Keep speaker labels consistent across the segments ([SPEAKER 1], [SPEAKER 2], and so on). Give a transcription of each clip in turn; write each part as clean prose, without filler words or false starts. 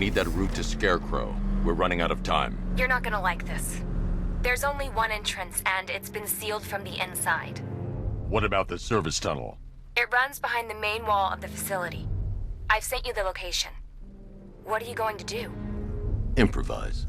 [SPEAKER 1] need that route to Scarecrow. We're running out of time.
[SPEAKER 2] You're not gonna like this. There's only one entrance, and it's been sealed from the inside.
[SPEAKER 1] What about the service tunnel?
[SPEAKER 2] It runs behind the main wall of the facility. I've sent you the location. What are you going to do?
[SPEAKER 1] Improvise.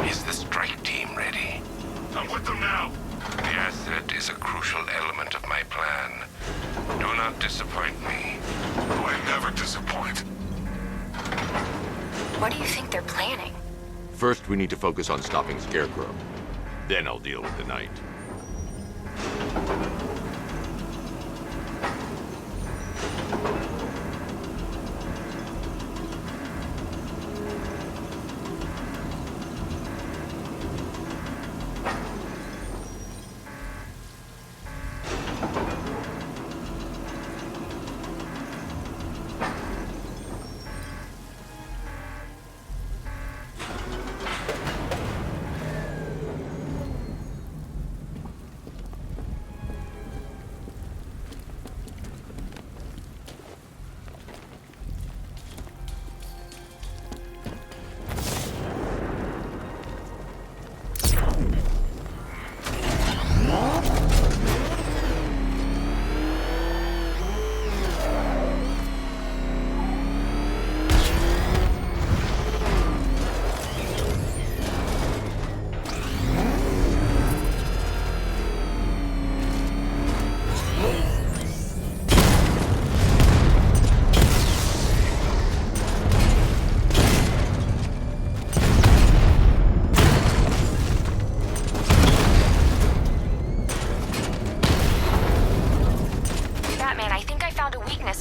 [SPEAKER 3] Is the strike team ready? I'm with them now. The asset is a crucial element of my plan. Do not disappoint me. Oh, I never disappoint.
[SPEAKER 2] What do you think they're planning?
[SPEAKER 1] First, we need to focus on stopping Scarecrow. Then I'll deal with the Knight.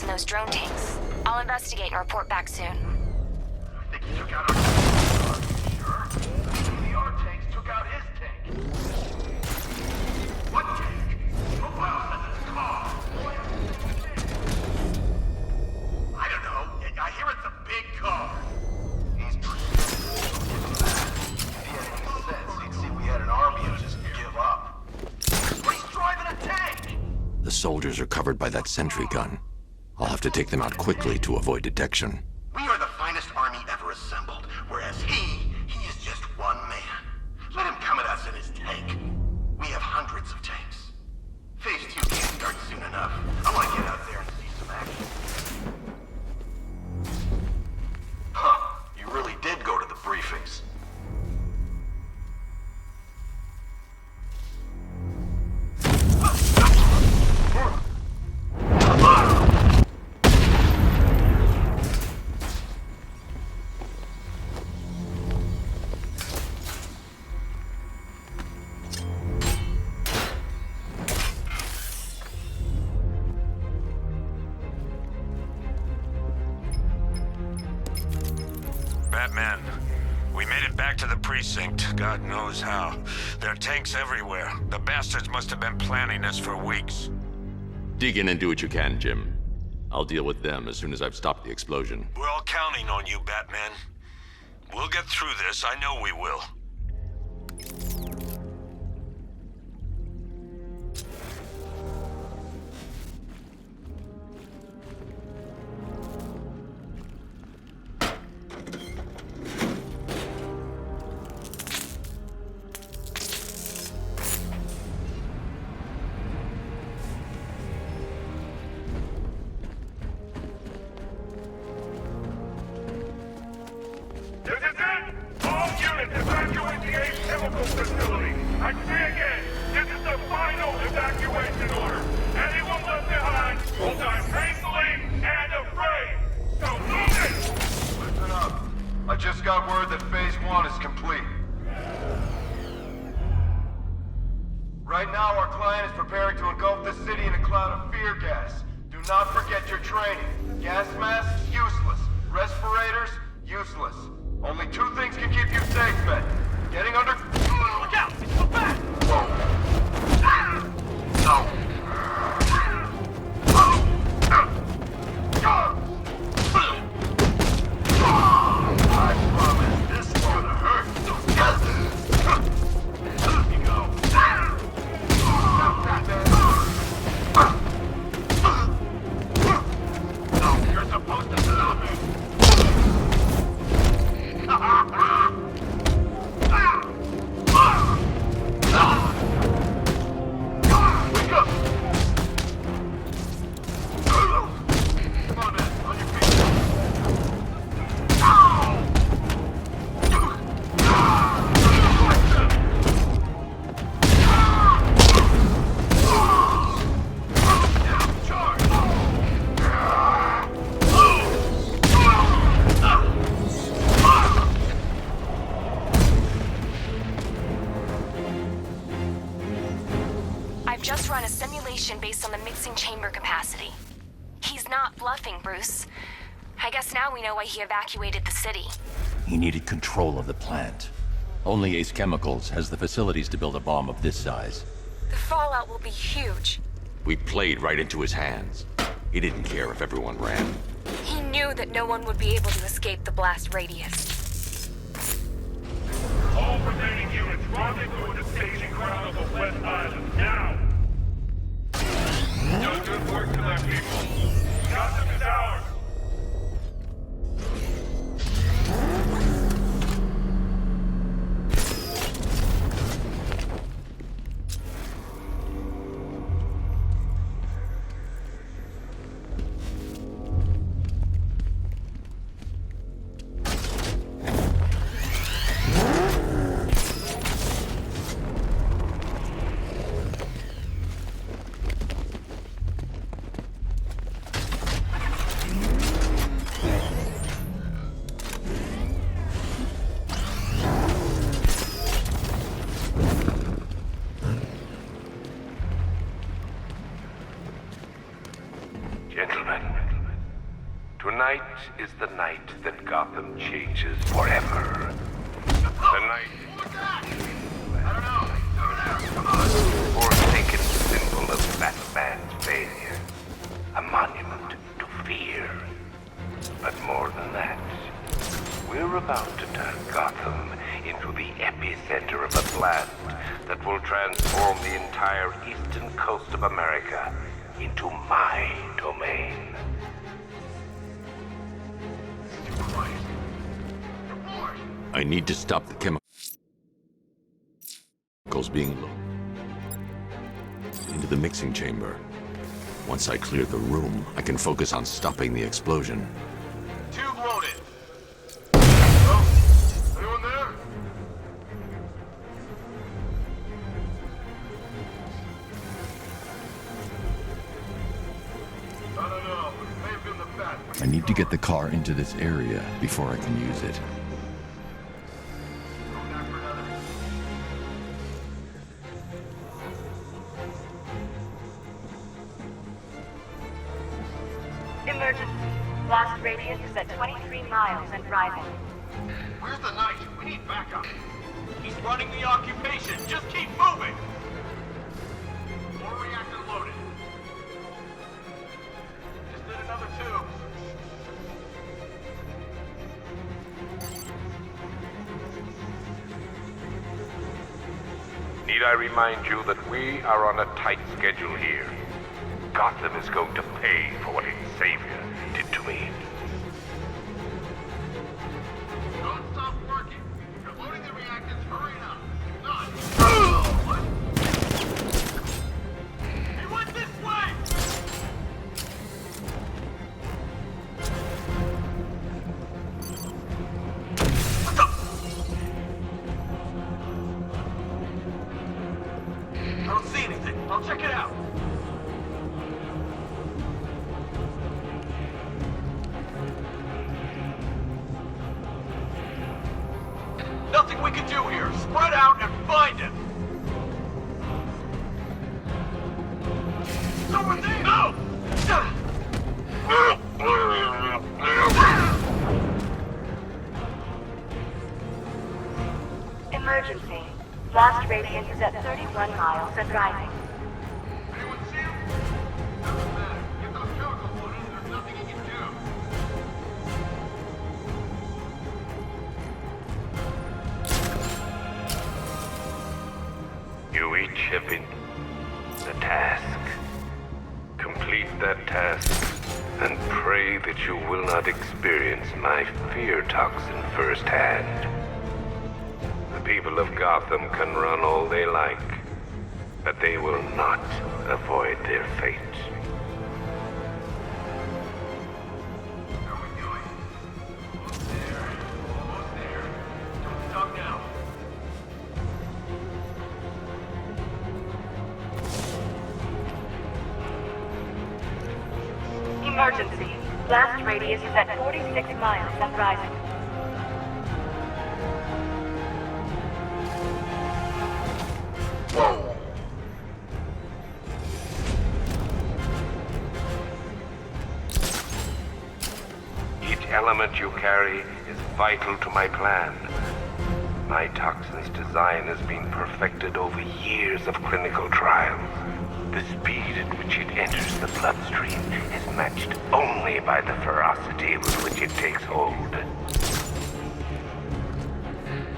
[SPEAKER 2] Those drone tanks. I'll investigate and report back soon.
[SPEAKER 4] I think he took out our tank. Are you sure? The our tanks took out his tank. What tank? Who else has his car? I don't know. I hear it's a big car. He's pretty. If he had any sense, he'd see we had an army and just give up. But he's driving a tank!
[SPEAKER 1] The soldiers are covered by that sentry gun. I'll have to take them out quickly to avoid detection.
[SPEAKER 4] We are the finest army ever assembled, whereas he is just one man. Let him come at us in his tank. We have hundreds of tanks. Phase 2 can't start soon enough. I want to get out there and see some action. Huh, you really did go to the briefings.
[SPEAKER 3] Batman, we made it back to the precinct. God knows how. There are tanks everywhere. The bastards must have been planning this for weeks.
[SPEAKER 1] Dig in and do what you can, Jim. I'll deal with them as soon as I've stopped the explosion.
[SPEAKER 3] We're all counting on you, Batman. We'll get through this. I know we will.
[SPEAKER 5] This is it! All units evacuate the Ace Chemical Facility! I say again, this is the final evacuation order! Anyone left behind,
[SPEAKER 6] tear gas. Do not forget your training. Gas masks, useless. Respirators, useless. Only two things can keep you safe, men. Getting under... Look out! It's the back! I promise this is gonna hurt. There you go. Stop that, man. You're supposed to stop it. Wake up! Come on, man. On your feet.
[SPEAKER 2] I've just run a simulation based on the mixing chamber capacity. He's not bluffing, Bruce. I guess now we know why he evacuated the city.
[SPEAKER 1] He needed control of the plant. Only Ace Chemicals has the facilities to build a bomb of this size.
[SPEAKER 2] The fallout will be huge.
[SPEAKER 1] We played right into his hands. He didn't care if everyone ran.
[SPEAKER 2] He knew that no one would be able to escape the blast radius.
[SPEAKER 5] All remaining units rendezvous at the staging ground of the West Island now! Done good work to that, people. Gotham is ours!
[SPEAKER 3] Gentlemen, tonight is the night that Gotham changes forever. The night... Forsaken symbol of Batman's failure. A monument to fear. But more than that, we're about to turn Gotham into the epicenter of a blast that will transform the entire eastern coast of America into my domain.
[SPEAKER 1] I need to stop the chemicals being into the mixing chamber. Once I clear the room, I can focus on stopping the explosion.
[SPEAKER 6] Tube loaded. Oh, anyone there? I don't know. It may have been the bat.
[SPEAKER 1] I need to get the car into this area before I can use it.
[SPEAKER 6] Go back for another.
[SPEAKER 7] Emergency. Blast radius is at 23 miles and rising.
[SPEAKER 6] Where's the Knight? We need backup. He's running the occupation. Just keep moving. More reactor loaded. Just did another tube.
[SPEAKER 3] Need I remind you that we are on a tight schedule here? Gotham is going to pay for what its savior did to me.
[SPEAKER 6] Don't stop working. You're loading the reactors. Hurry up. Not. What? He went this way! What the? I don't see anything. I'll check it out. Nothing we can do here. Spread out and find him. It's over there. No!
[SPEAKER 7] Blast radius is at 31 miles and rising.
[SPEAKER 6] Anyone see him? Doesn't matter. Get those chemical bullets, there's nothing he can do.
[SPEAKER 3] You each have been a task. Complete that task, and pray that you will not experience my fear toxin firsthand. The people of Gotham can run all they like, but they will not avoid their fate.
[SPEAKER 6] How we doing? Almost there. Almost there. Don't stop now.
[SPEAKER 7] Emergency. Blast radius is at 46 miles and rising.
[SPEAKER 3] Each element you carry is vital to my plan. My toxin's design has been perfected over years of clinical trials. The speed at which it enters the bloodstream is matched only by the ferocity with which it takes hold.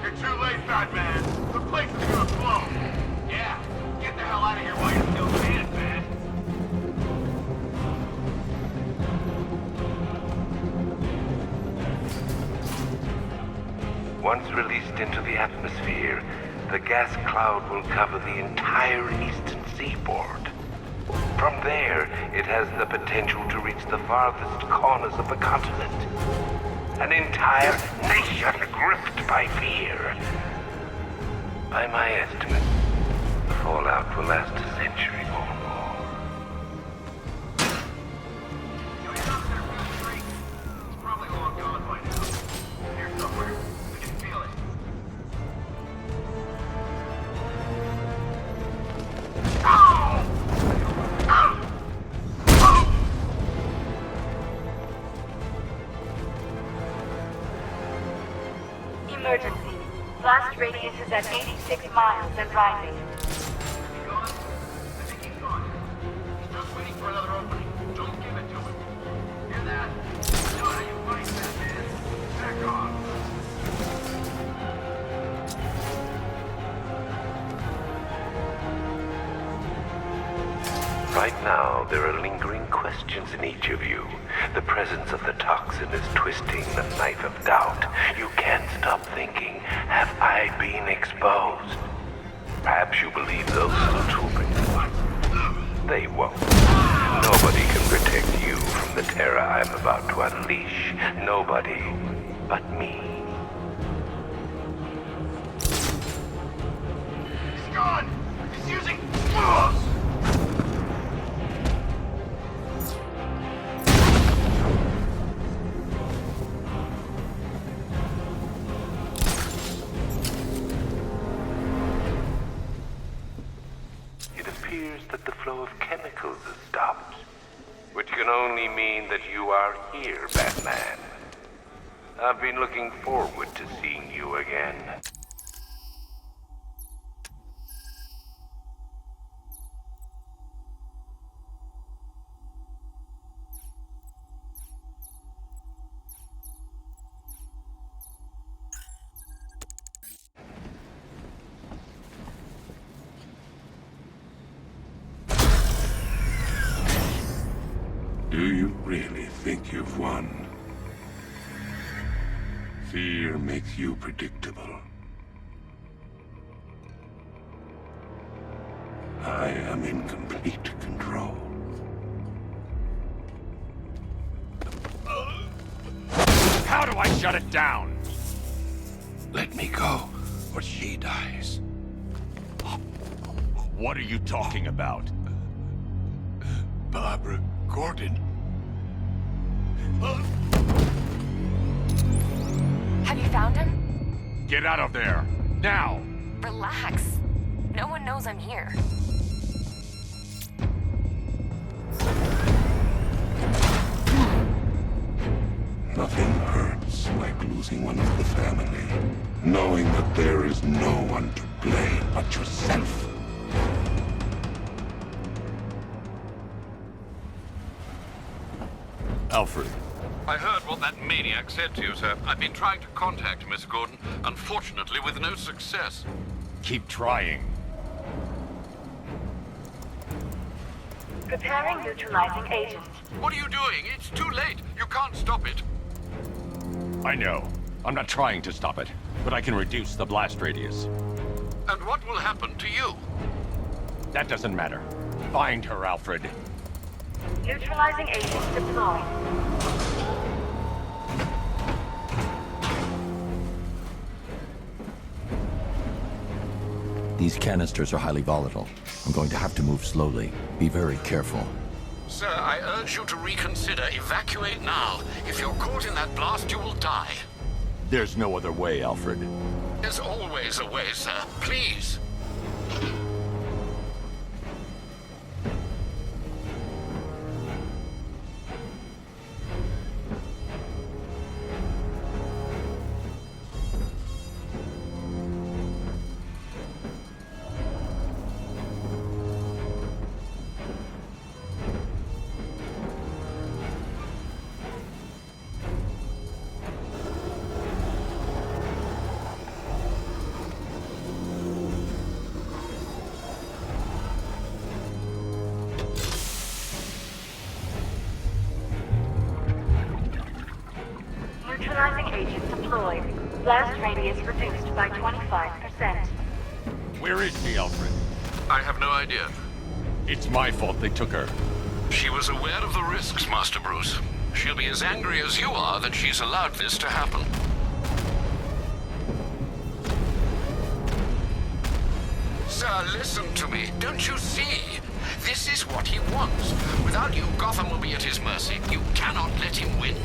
[SPEAKER 6] You're too late, Batman. The place is gonna blow. Yeah, get the hell out of here while you still can, man.
[SPEAKER 3] Once released into the atmosphere, the gas cloud will cover the entire eastern seaboard. From there, it has the potential to reach the farthest corners of the continent. An entire nation gripped by fear. By my estimate, the fallout will last a century or more.
[SPEAKER 6] You ain't out there for the street. He's probably long gone by now. Here somewhere. We can feel it.
[SPEAKER 7] Emergency. Blast radius is at 86 miles and rising.
[SPEAKER 6] Is he gone? I think he's gone. He's just waiting for another opening. Don't give it to him. Hear that? You know how you fight that, man. Back off.
[SPEAKER 3] Right now, there are lingering questions in each of you. The presence of the toxin is twisting the knife of doubt. You can't stop thinking, have I been exposed? Perhaps you believe those little troopers. They won't. Nobody can protect you from the terror I'm about to unleash. Nobody but me.
[SPEAKER 6] He's gone! He's using...
[SPEAKER 3] It appears that the flow of chemicals has stopped, which can only mean that you are here, Batman. I've been looking forward to seeing you again.
[SPEAKER 8] Do you really think you've won? Fear makes you predictable. I am in complete control.
[SPEAKER 1] How do I shut it down?
[SPEAKER 8] Let me go, or she dies.
[SPEAKER 1] What are you talking about?
[SPEAKER 8] Barbara Gordon.
[SPEAKER 2] Have you found him?
[SPEAKER 1] Get out of there! Now!
[SPEAKER 2] Relax. No one knows I'm here.
[SPEAKER 8] Nothing hurts like losing one of the family. Knowing that there is no one to blame but yourself.
[SPEAKER 1] Alfred,
[SPEAKER 9] I heard what that maniac said to you, sir. I've been trying to contact Miss Gordon, unfortunately with no success.
[SPEAKER 1] keep trying.
[SPEAKER 7] Preparing neutralizing agent.
[SPEAKER 9] What are you doing? It's too late. You can't stop it.
[SPEAKER 1] I know. I'm not trying to stop it, but I can reduce the blast radius.
[SPEAKER 9] And what will happen to you?
[SPEAKER 1] That doesn't matter. Find her, Alfred.
[SPEAKER 7] Neutralizing agent deployed.
[SPEAKER 1] These canisters are highly volatile. I'm going to have to move slowly. Be very careful.
[SPEAKER 9] Sir, I urge you to reconsider. Evacuate now. If you're caught in that blast, you will die.
[SPEAKER 1] There's no other way, Alfred.
[SPEAKER 9] There's always a way, sir. Please.
[SPEAKER 7] Neutralizing agent deployed. Blast radius reduced by 25%.
[SPEAKER 1] Where is she, Alfred?
[SPEAKER 9] I have no idea.
[SPEAKER 1] It's my fault they took her.
[SPEAKER 9] She was aware of the risks, Master Bruce. She'll be as angry as you are that she's allowed this to happen. Sir, listen to me. Don't you see? This is what he wants. Without you, Gotham will be at his mercy. You cannot let him win.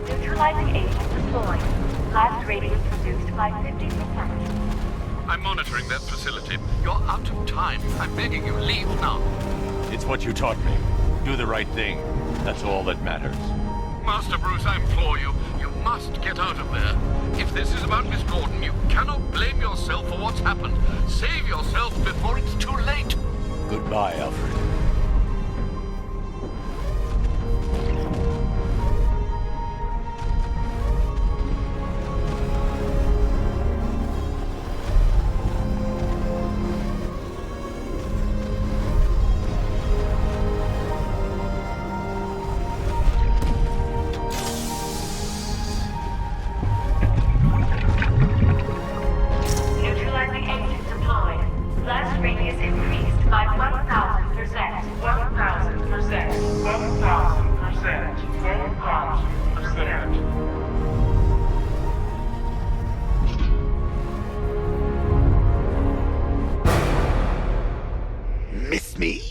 [SPEAKER 7] Neutralizing agent deployed. Blast radius reduced by 50%.
[SPEAKER 9] I'm monitoring that facility. You're out of time. I'm begging you, leave now.
[SPEAKER 1] It's what you taught me. Do the right thing. That's all that matters.
[SPEAKER 9] Master Bruce, I implore you, you must get out of there. If this is about Miss Gordon, you cannot blame yourself for what's happened. Save yourself before it's too late.
[SPEAKER 1] Goodbye, Alfred.
[SPEAKER 7] Neutralizing agent deployed. Blast radius increased by 1,000%.
[SPEAKER 5] 1,000%. 1,000%. 1,000%.
[SPEAKER 8] Miss me?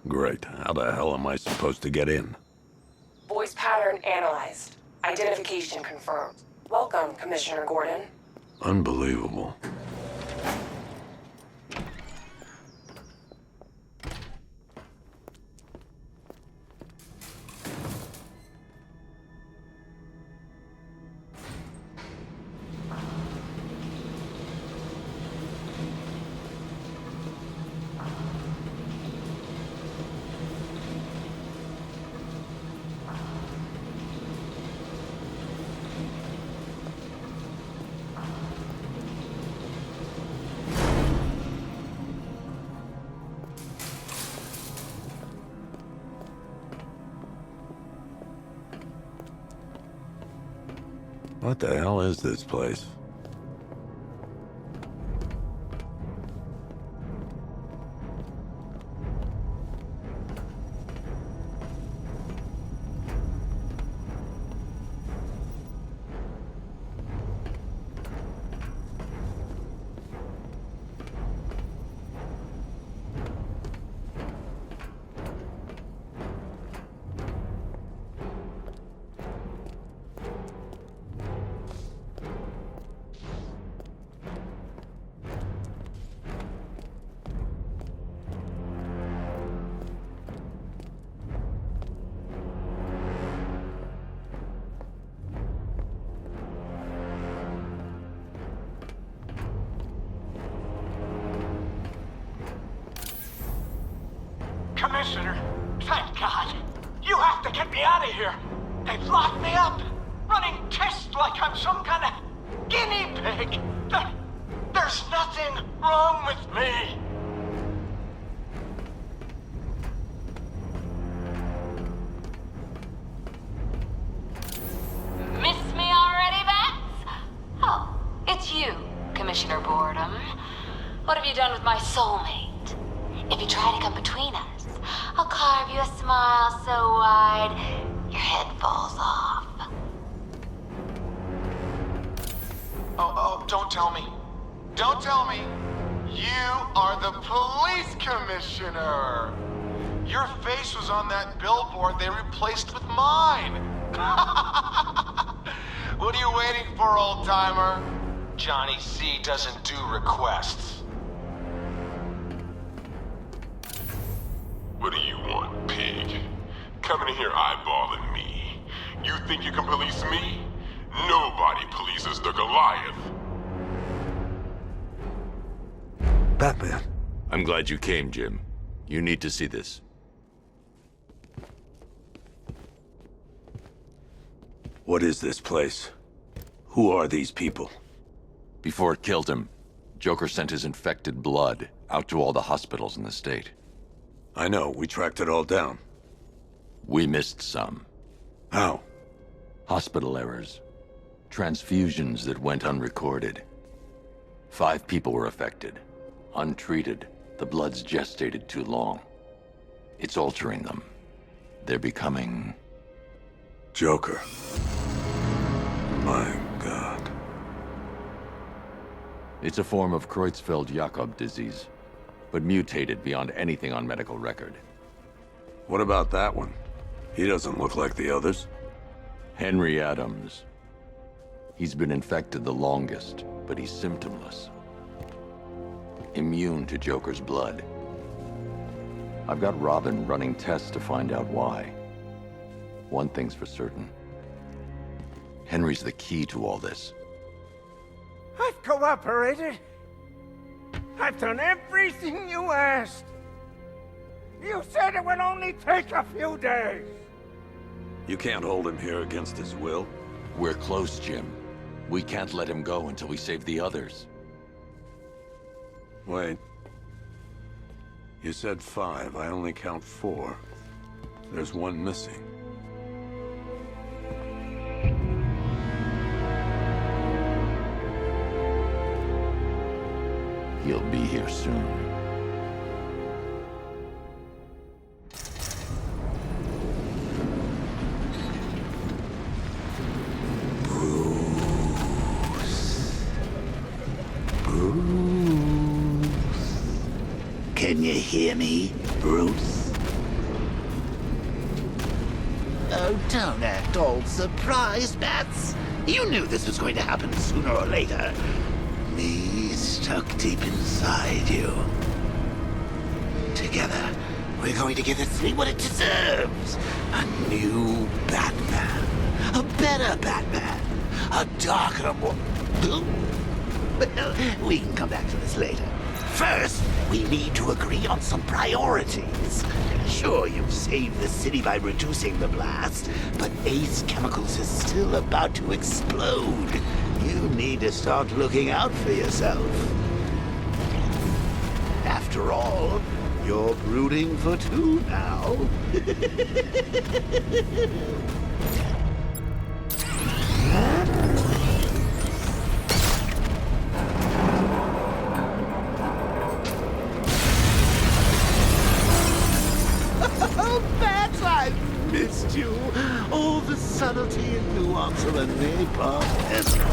[SPEAKER 10] Great. How the hell am I supposed to get in?
[SPEAKER 11] Voice pattern analyzed. Identification confirmed. Welcome, Commissioner Gordon.
[SPEAKER 10] Unbelievable. What the hell is this place?
[SPEAKER 12] Commissioner, thank God. You have to get me out of here. They've locked me up, running tests like I'm some kind of guinea pig. There's nothing wrong with me.
[SPEAKER 13] Miss me already, Bats? Oh, it's you, Commissioner Boredom. What have you done with my soulmate? If you try to come between us, I'll carve you a smile so wide, your head falls off.
[SPEAKER 6] Oh, don't tell me. Don't tell me. You are the police commissioner. Your face was on that billboard they replaced with mine. What are you waiting for, old-timer? Johnny C doesn't do requests.
[SPEAKER 8] What do you want, pig? Coming in here eyeballing me. You think you can police me? Nobody polices the Goliath.
[SPEAKER 10] Batman.
[SPEAKER 1] I'm glad you came, Jim. You need to see this.
[SPEAKER 10] What is this place? Who are these people?
[SPEAKER 1] Before it killed him, Joker sent his infected blood out to all the hospitals in the state.
[SPEAKER 10] I know, we tracked it all down.
[SPEAKER 1] We missed some.
[SPEAKER 10] How?
[SPEAKER 1] Hospital errors. Transfusions that went unrecorded. 5 people were affected. Untreated, the blood's gestated too long. It's altering them. They're becoming...
[SPEAKER 10] Joker. My God.
[SPEAKER 1] It's a form of Creutzfeldt-Jakob disease, but mutated beyond anything on medical record.
[SPEAKER 10] What about that one? He doesn't look like the others.
[SPEAKER 1] Henry Adams. He's been infected the longest, but he's symptomless. Immune to Joker's blood. I've got Robin running tests to find out why. One thing's for certain. Henry's the key to all this.
[SPEAKER 12] I've cooperated. I've done everything you asked. You said it would only take a few days.
[SPEAKER 10] You can't hold him here against his will.
[SPEAKER 1] We're close, Jim. We can't let him go until we save the others.
[SPEAKER 10] Wait. You said 5. I only count 4. There's one missing.
[SPEAKER 1] He'll be here soon.
[SPEAKER 14] Can you hear me, Bruce? Oh, don't act all surprised, Bats. You knew this was going to happen sooner or later. Me stuck deep inside you. Together, we're going to give this city what it deserves. A new Batman. A better Batman. A darker one. Well, we can come back to this later. First, we need to agree on some priorities. Sure, you've saved the city by reducing the blast, but Ace Chemicals is still about to explode. You need to start looking out for yourself. After all, you're brooding for 2 now. subtlety and nuance of a napalm peasant.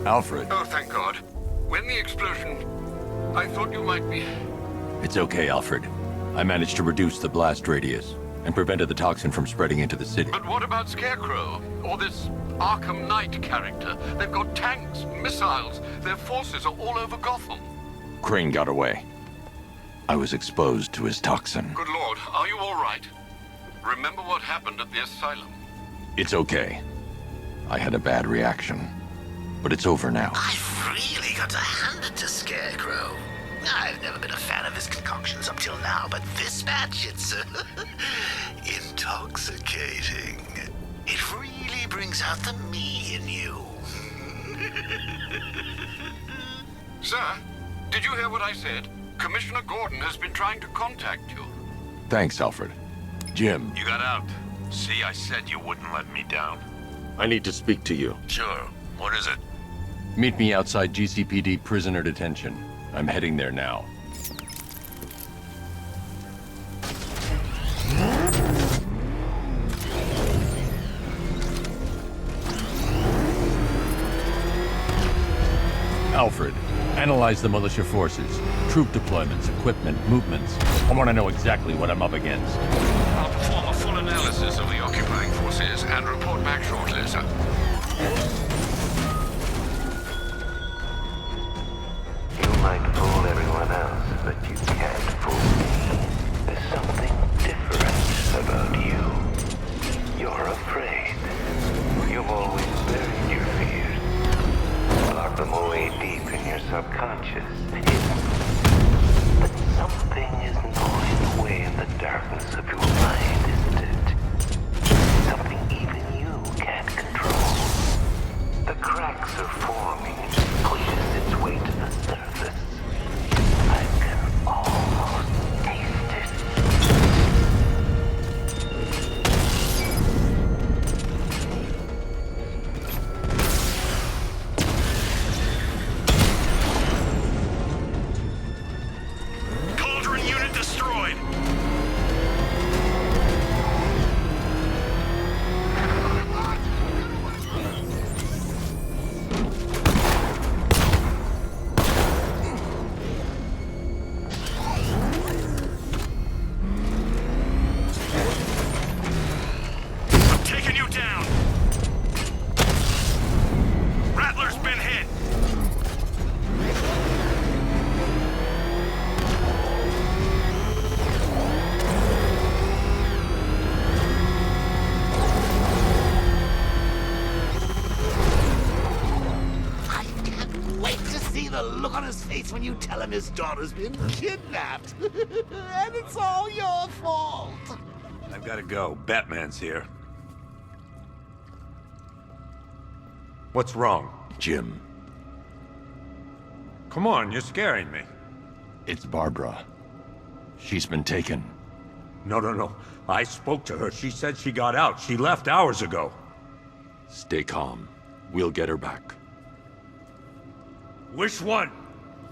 [SPEAKER 1] Alfred.
[SPEAKER 9] Oh, thank God. When the explosion... I thought you might be...
[SPEAKER 1] It's okay, Alfred. I managed to reduce the blast radius and prevented the toxin from spreading into the city.
[SPEAKER 9] But what about Scarecrow? Or this Arkham Knight character? They've got tanks, missiles. Their forces are all over Gotham.
[SPEAKER 1] Crane got away. I was exposed to his toxin.
[SPEAKER 9] Good Lord, are you all right? Remember what happened at the asylum?
[SPEAKER 1] It's okay. I had a bad reaction. But it's over now.
[SPEAKER 14] I've really got to hand it to Scarecrow. I've never been a fan of his concoctions up till now, but this match, it's intoxicating. It really brings out the me in you.
[SPEAKER 9] Sir, did you hear what I said? Commissioner Gordon has been trying to contact you.
[SPEAKER 1] Thanks, Alfred. Jim.
[SPEAKER 15] You got out. See, I said you wouldn't let me down.
[SPEAKER 1] I need to speak to you.
[SPEAKER 15] Sure. What is it?
[SPEAKER 1] Meet me outside GCPD prisoner detention. I'm heading there now. Alfred, analyze the militia forces, troop deployments, equipment, movements. I want to know exactly what I'm up against.
[SPEAKER 9] I'll perform a full analysis of the occupying forces and report back shortly, sir.
[SPEAKER 16] You might fool everyone else, but you can't fool me. There's something different about you. You're afraid. You've always buried your fears. Locked them away deep in your subconscious. But something is gnawing away in the darkness of your mind, isn't it? Something even you can't control. The cracks are forming and it pushes its way to the surface. I can almost taste it.
[SPEAKER 5] Cauldron unit destroyed. I'm taking you down. Rattler's been hit.
[SPEAKER 14] I can't wait to see the look on his face when you tell him his daughter's been kidnapped. And it's all your fault.
[SPEAKER 10] I've got to go. Batman's here. What's wrong?
[SPEAKER 1] Jim.
[SPEAKER 10] Come on, you're scaring me.
[SPEAKER 1] It's Barbara. She's been taken.
[SPEAKER 10] No. I spoke to her. She said she got out. She left hours ago.
[SPEAKER 1] Stay calm. We'll get her back.
[SPEAKER 10] Which one?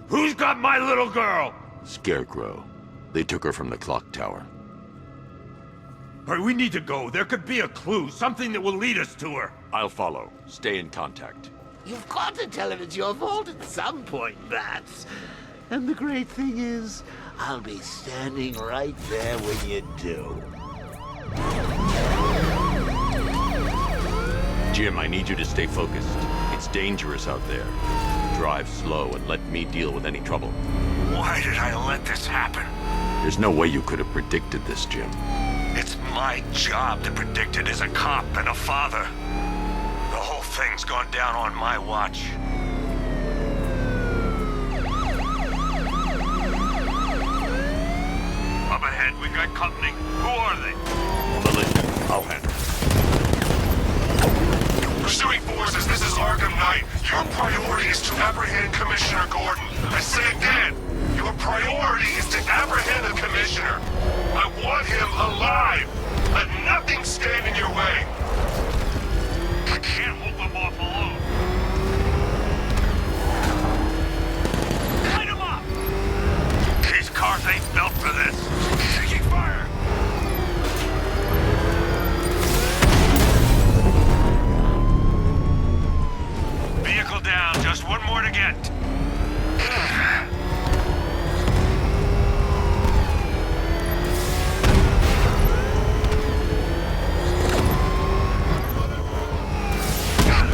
[SPEAKER 10] Who's got my little girl?
[SPEAKER 1] Scarecrow. They took her from the clock tower.
[SPEAKER 10] All right, we need to go. There could be a clue, something that will lead us to her.
[SPEAKER 1] I'll follow. Stay in contact.
[SPEAKER 14] You've got to tell him it's your fault at some point, Bats. And the great thing is, I'll be standing right there when you do.
[SPEAKER 1] Jim, I need you to stay focused. It's dangerous out there. drive slow and let me deal with any trouble.
[SPEAKER 15] Why did I let this happen?
[SPEAKER 1] There's no way you could have predicted this, Jim.
[SPEAKER 15] It's my job to predict it as a cop and a father. The whole thing's gone down on my watch. Up ahead, we got company. Who are they?
[SPEAKER 1] Militia. I'll handle it.
[SPEAKER 5] Pursuing forces, this is Arkham Knight. Your priority is to apprehend Commissioner Gordon. I say again, your priority is to apprehend the Commissioner. I want him alive. Let nothing stand in your way.
[SPEAKER 15] I can't hold them off alone. Light them up! These cars ain't built for this. Taking fire! Vehicle down, just one more to get.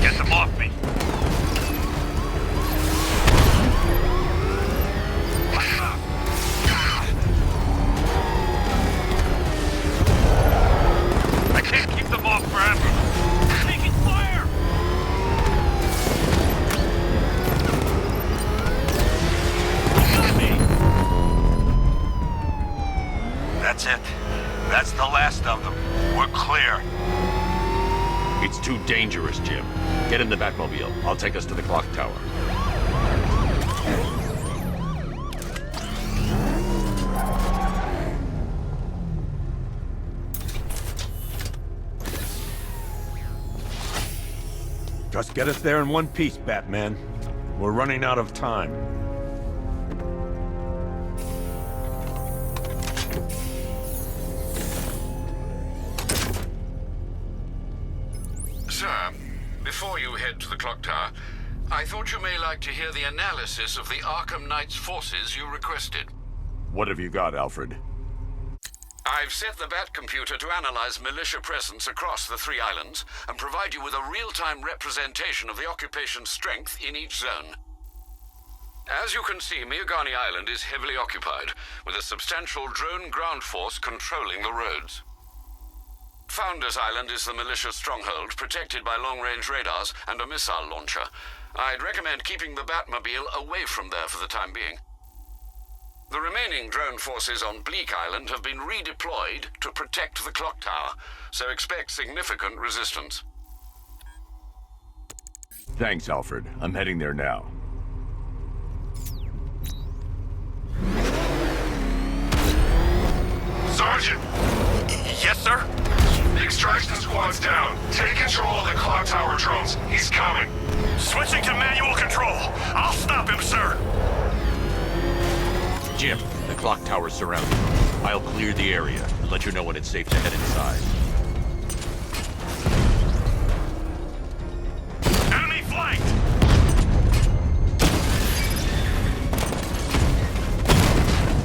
[SPEAKER 15] Get them off me. I can't keep them off forever. Taking fire! That's it. That's the last of them. We're clear.
[SPEAKER 1] It's too dangerous, Jim. Get in the Batmobile. I'll take us to the clock tower.
[SPEAKER 10] Just get us there in one piece, Batman. We're running out of time.
[SPEAKER 9] Sir, before you head to the clock tower, I thought you may like to hear the analysis of the Arkham Knight's forces you requested.
[SPEAKER 10] What have you got, Alfred?
[SPEAKER 9] I've set the Bat computer to analyze militia presence across the 3 islands and provide you with a real-time representation of the occupation's strength in each zone. As you can see, Miagani Island is heavily occupied, with a substantial drone ground force controlling the roads. Founders Island is the militia stronghold, protected by long-range radars and a missile launcher. I'd recommend keeping the Batmobile away from there for the time being. The remaining drone forces on Bleak Island have been redeployed to protect the clock tower, so expect significant resistance.
[SPEAKER 10] Thanks, Alfred. I'm heading there now.
[SPEAKER 5] Sergeant!
[SPEAKER 15] Yes, sir?
[SPEAKER 5] The extraction squad's down. Take control of the clock tower drones. He's coming.
[SPEAKER 15] Switching to manual control. I'll stop him, sir.
[SPEAKER 1] Jim, the clock tower's surrounded. I'll clear the area and let you know when it's safe to head inside.
[SPEAKER 15] Enemy flanked!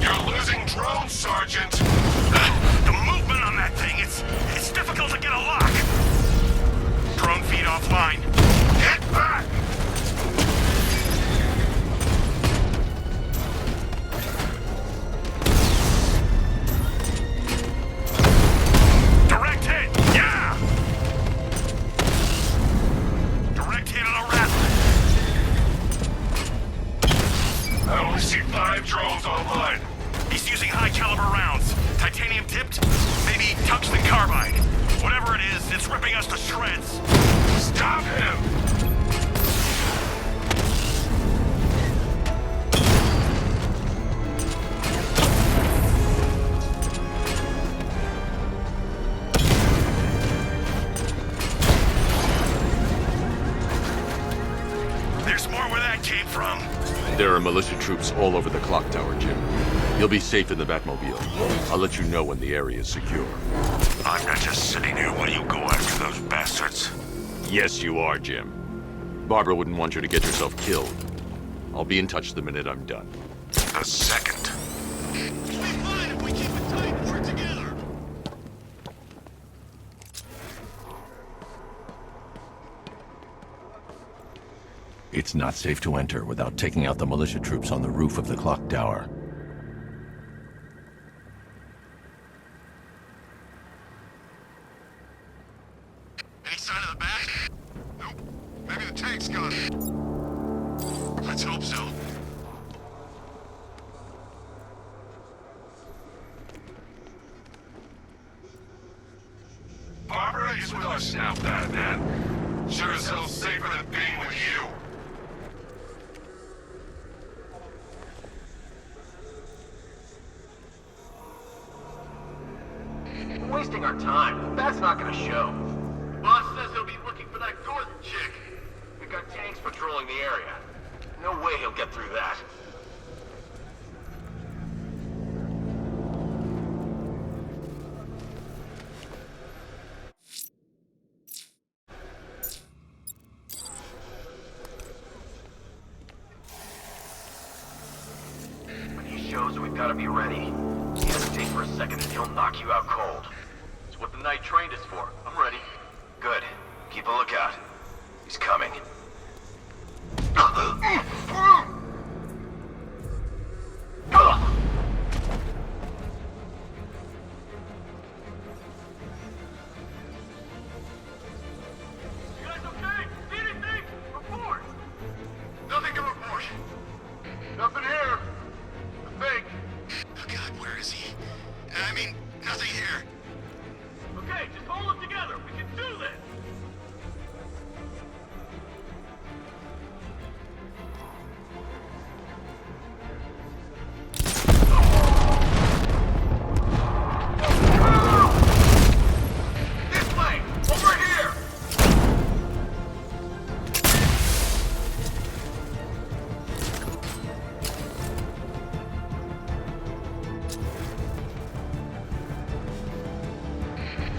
[SPEAKER 5] You're losing drones, Sergeant.
[SPEAKER 15] The movement on that thing, it's difficult to get a lock. Drone feed offline.
[SPEAKER 5] Get back!
[SPEAKER 15] Direct hit! Yeah! Direct hit on a rat.
[SPEAKER 5] I only see 5 drones online.
[SPEAKER 15] He's using high-caliber rounds. Titanium tipped? Maybe tungsten carbide. Whatever it is, it's ripping us to shreds.
[SPEAKER 5] Stop him!
[SPEAKER 15] There's more where that came from.
[SPEAKER 1] There are militia troops all over the clock tower, Jim. You'll be safe in the Batmobile. I'll let you know when the area is secure.
[SPEAKER 15] I'm not just sitting here while you go after those bastards.
[SPEAKER 1] Yes, you are, Jim. Barbara wouldn't want you to get yourself killed. I'll be in touch the minute I'm done.
[SPEAKER 15] The second.
[SPEAKER 9] We'll be fine if we keep it tight and work together.
[SPEAKER 17] It's not safe to enter without taking out the militia troops on the roof of the clock tower.
[SPEAKER 5] Any sign of the bat? Nope. Maybe the tank's gone. Let's hope so. Barbara is with us now, Batman. Sure as hell safer than being with you.
[SPEAKER 4] We're wasting our time. That's not gonna show. Boss says he'll be looking for that Gordon chick. We've got tanks patrolling the area. No way he'll get through that. When he shows, we've got to be ready. He hesitate for a second and he'll knock you out cold. It's what the night trained us for. I'm ready. Good. Keep a lookout. He's coming. You guys okay? See anything? Report! Nothing to report. Nothing here. I think.
[SPEAKER 5] Oh God, where is he? I mean, nothing here.
[SPEAKER 4] Okay, just hold it together. We can do this. This way! Over here!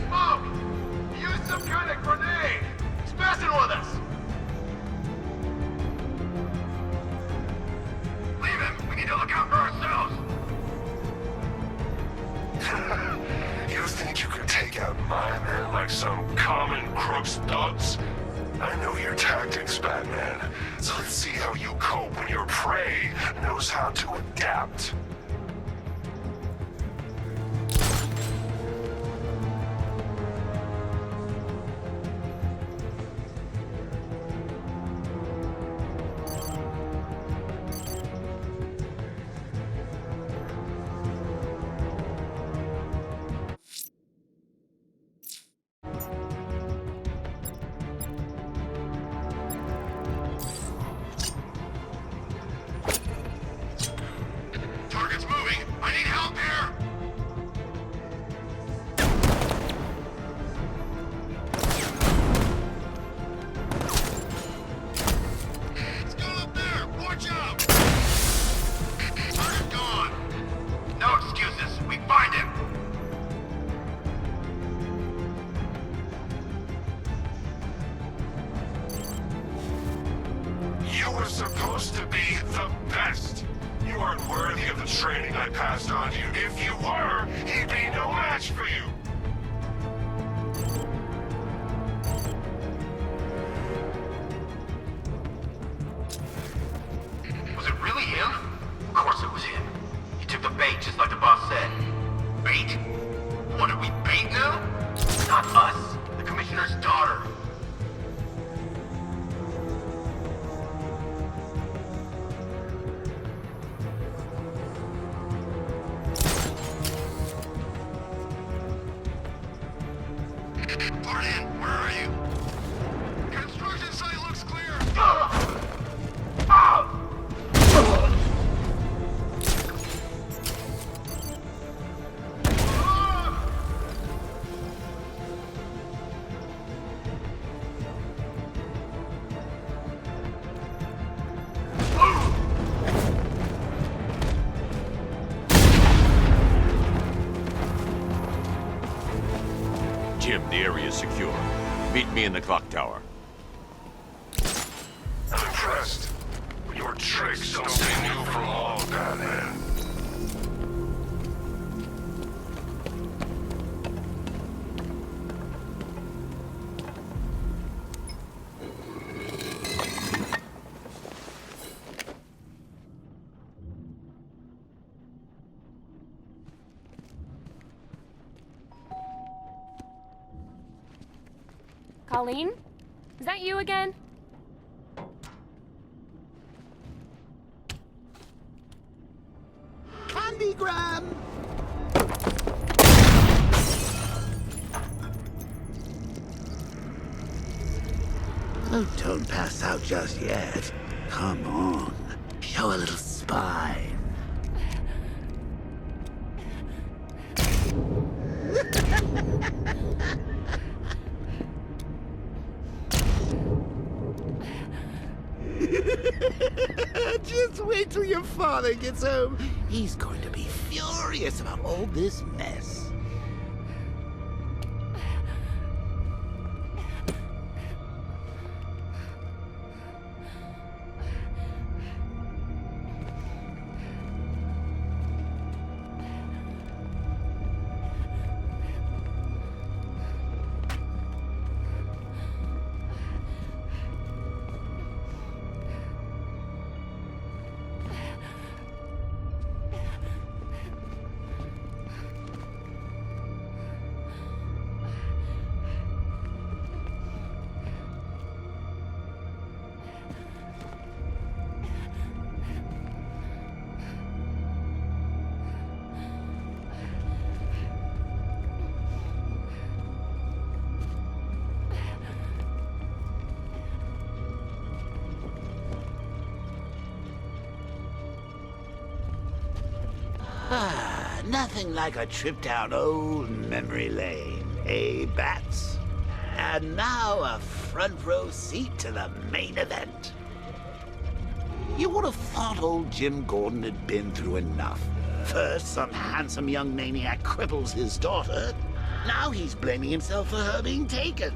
[SPEAKER 4] Smoke! Use some kind of grenade! He's messing with us! Leave him! We need to look out for ourselves!
[SPEAKER 5] You think you could take out my men like some common crook's thugs? I know your tactics, Batman. So let's see how you cope when your prey knows how to adapt. Target's moving! I need help here! It's going up there! Watch out! Target gone! No excuses! We find him! You were supposed to be the best! You aren't worthy of the training I passed on to you. If you were, he'd be no match for you!
[SPEAKER 4] Was it really him? Of course it was him. He took the bait just like the boss said. Bait? What, are we bait now? Not us. The commissioner's daughter.
[SPEAKER 5] Pardon, where are you? Construction site looks clear!
[SPEAKER 17] Jim, the area is secure. Meet me in the clock tower.
[SPEAKER 5] I'm impressed. Your tricks don't seem new for long, Batman.
[SPEAKER 2] Colleen? Is that you again?
[SPEAKER 14] Candygram! Oh, don't pass out just yet. Come on. Show a little spine. Just wait till your father gets home. He's going to be furious about all this mess. Nothing like a trip down old memory lane, eh, Bats? And now a front row seat to the main event. You would have thought old Jim Gordon had been through enough. First, some handsome young maniac cripples his daughter. Now he's blaming himself for her being taken.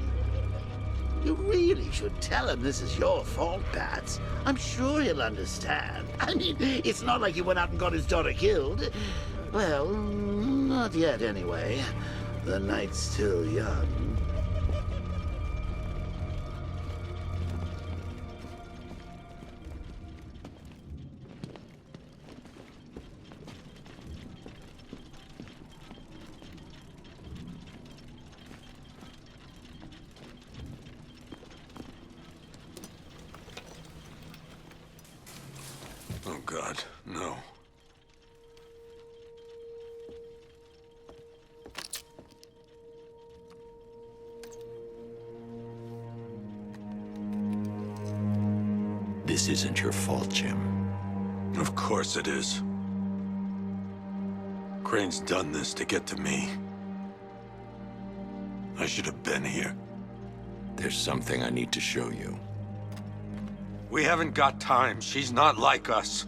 [SPEAKER 14] You really should tell him this is your fault, Bats. I'm sure he'll understand. I mean, it's not like you went out and got his daughter killed. Well, not yet anyway. The night's still young.
[SPEAKER 10] Oh, God, no.
[SPEAKER 1] This isn't your fault, Jim.
[SPEAKER 10] Of course it is. Crane's done this to get to me. I should have been here.
[SPEAKER 1] There's something I need to show you.
[SPEAKER 10] We haven't got time. She's not like us.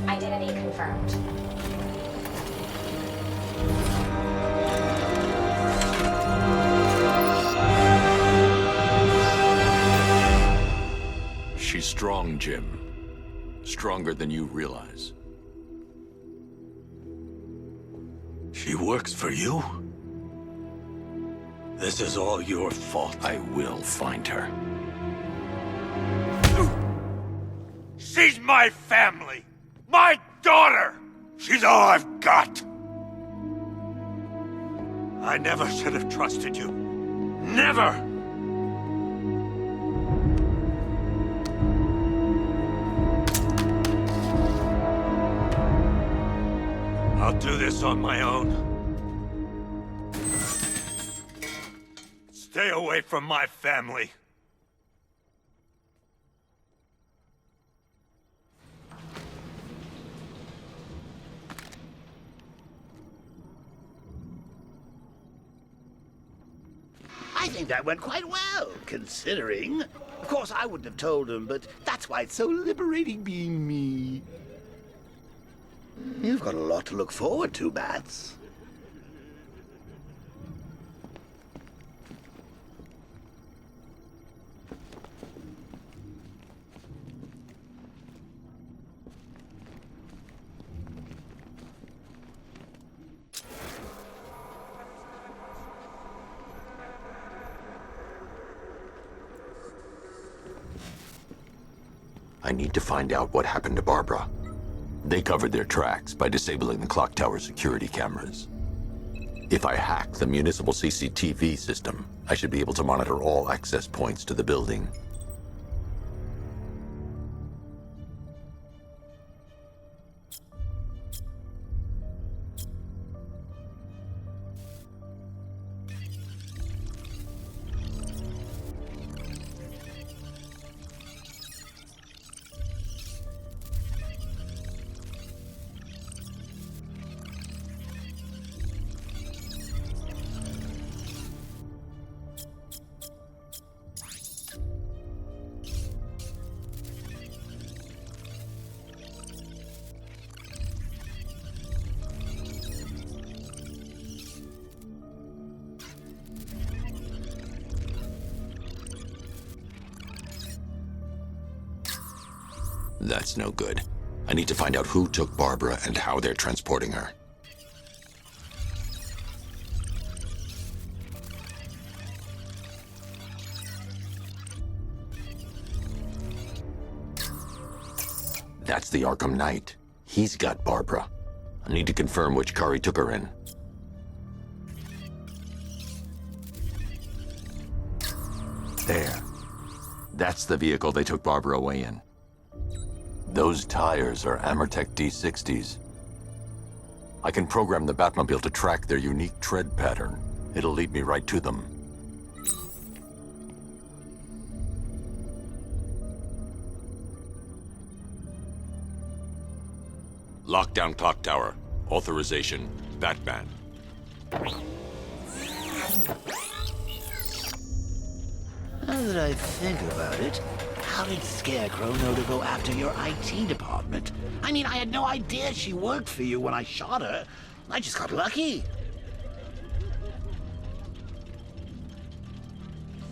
[SPEAKER 2] Identity confirmed.
[SPEAKER 1] She's strong, Jim. Stronger than you realize.
[SPEAKER 10] She works for you? This is all your fault.
[SPEAKER 1] I will find her.
[SPEAKER 10] She's my family! My daughter! She's all I've got! I never should have trusted you. Never! I'll do this on my own. Stay away from my family.
[SPEAKER 14] I think that went quite well, considering. Of course, I wouldn't have told him, but that's why it's so liberating being me. You've got a lot to look forward to, Bats.
[SPEAKER 1] I need to find out what happened to Barbara. They covered their tracks by disabling the clock tower security cameras. If I hack the municipal CCTV system, I should be able to monitor all access points to the building. That's no good. I need to find out who took Barbara and how they're transporting her. That's the Arkham Knight. He's got Barbara. I need to confirm which car he took her in. There. That's the vehicle they took Barbara away in. Those tires are Amertech D60s. I can program the Batmobile to track their unique tread pattern. It'll lead me right to them.
[SPEAKER 17] Lockdown clock tower. Authorization, Batman.
[SPEAKER 14] Now that I think about it, how did Scarecrow know to go after your IT department? I mean, I had no idea she worked for you when I shot her. I just got lucky.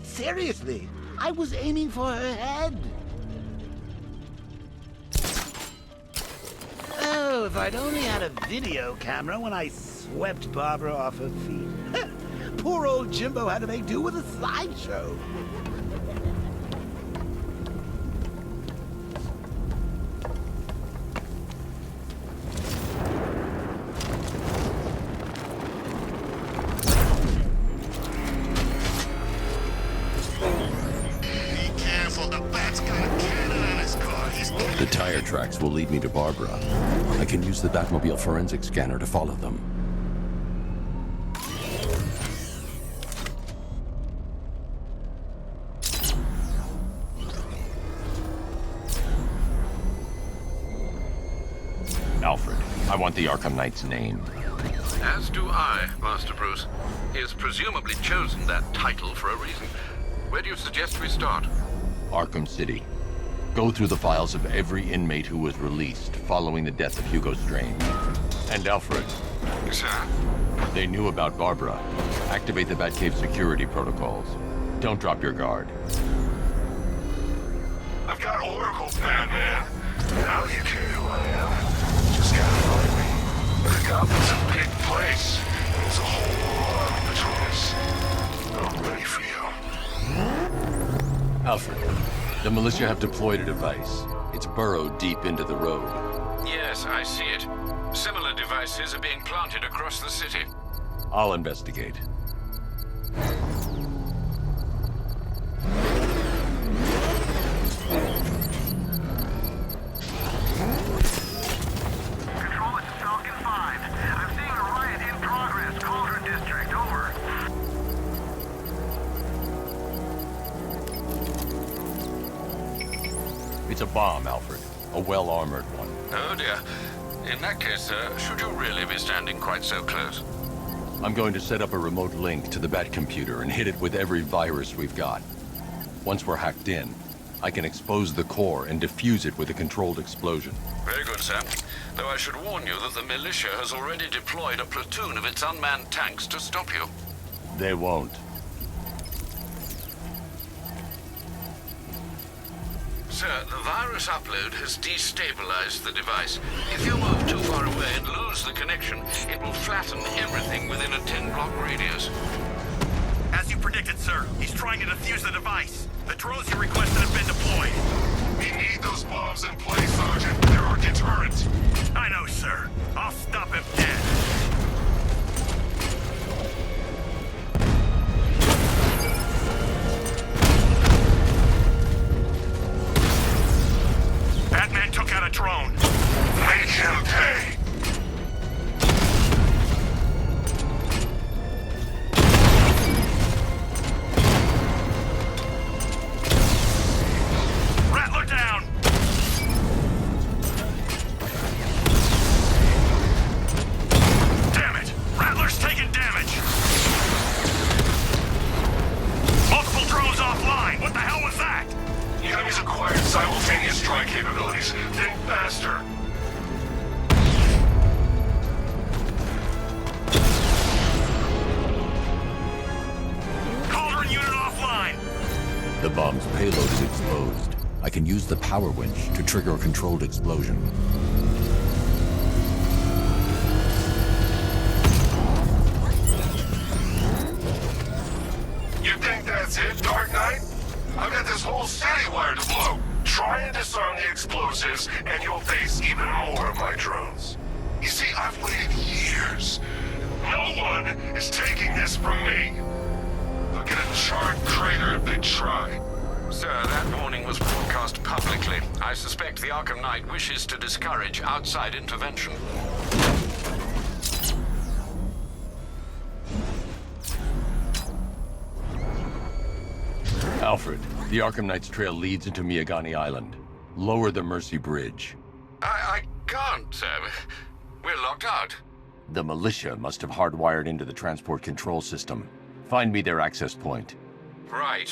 [SPEAKER 14] Seriously, I was aiming for her head. Oh, if I'd only had a video camera when I swept Barbara off her feet. Poor old Jimbo had to make do with a slideshow.
[SPEAKER 1] The tire tracks will lead me to Barbara. I can use the Batmobile forensic scanner to follow them. Alfred, I want the Arkham Knight's name.
[SPEAKER 9] As do I, Master Bruce. He has presumably chosen that title for a reason. Where do you suggest we start?
[SPEAKER 1] Arkham City. Go through the files of every inmate who was released following the death of Hugo Strange. And Alfred.
[SPEAKER 3] Sir?
[SPEAKER 1] They knew about Barbara. Activate the Batcave security protocols. Don't drop your guard.
[SPEAKER 5] I've got Oracle, Batman. Now you care who I am. Just gotta find me. The Gotham's a big place. There's a whole lot between us. I'm ready for you.
[SPEAKER 1] Alfred, the militia have deployed a device. It's burrowed deep into the road.
[SPEAKER 9] Yes, I see it. Similar devices are being planted across the city.
[SPEAKER 1] I'll investigate.
[SPEAKER 12] Control, it's Falcon 5. I'm seeing a riot in progress. Cauldron District, over.
[SPEAKER 1] It's a bomb, Alfred. A well-armored one.
[SPEAKER 9] Oh dear. In that case, should you really be standing quite so close?
[SPEAKER 1] I'm going to set up a remote link to the Batcomputer and hit it with every virus we've got. Once we're hacked in, I can expose the core and defuse it with a controlled explosion.
[SPEAKER 9] Very good, sir. Though I should warn you that the militia has already deployed a platoon of its unmanned tanks to stop you.
[SPEAKER 1] They won't.
[SPEAKER 9] Sir, the virus upload has destabilized the device. If you move too far away and lose the connection, it will flatten everything within a 10-block radius.
[SPEAKER 15] As you predicted, sir, he's trying to defuse the device. The drones you requested have been deployed.
[SPEAKER 5] We need those bombs in place, Sergeant. They're our deterrent.
[SPEAKER 15] I know, sir. I'll stop him dead.
[SPEAKER 5] capabilities. Think faster.
[SPEAKER 15] Cauldron unit offline!
[SPEAKER 17] The bomb's payload is exposed. I can use the power winch to trigger a controlled explosion.
[SPEAKER 5] You think that's it, Dark Knight? I've got this whole city wired to blow. Try and disarm the explosives, and you'll face even more of my drones. You see, I've waited years. No one is taking this from me. They'll get a charred crater if they try.
[SPEAKER 9] Sir, that warning was broadcast publicly. I suspect the Arkham Knight wishes to discourage outside intervention.
[SPEAKER 1] Alfred, the Arkham Knight's trail leads into Miagani Island. Lower the Mercy Bridge.
[SPEAKER 9] I can't, sir. We're locked out.
[SPEAKER 1] The militia must have hardwired into the transport control system. Find me their access point.
[SPEAKER 9] Right.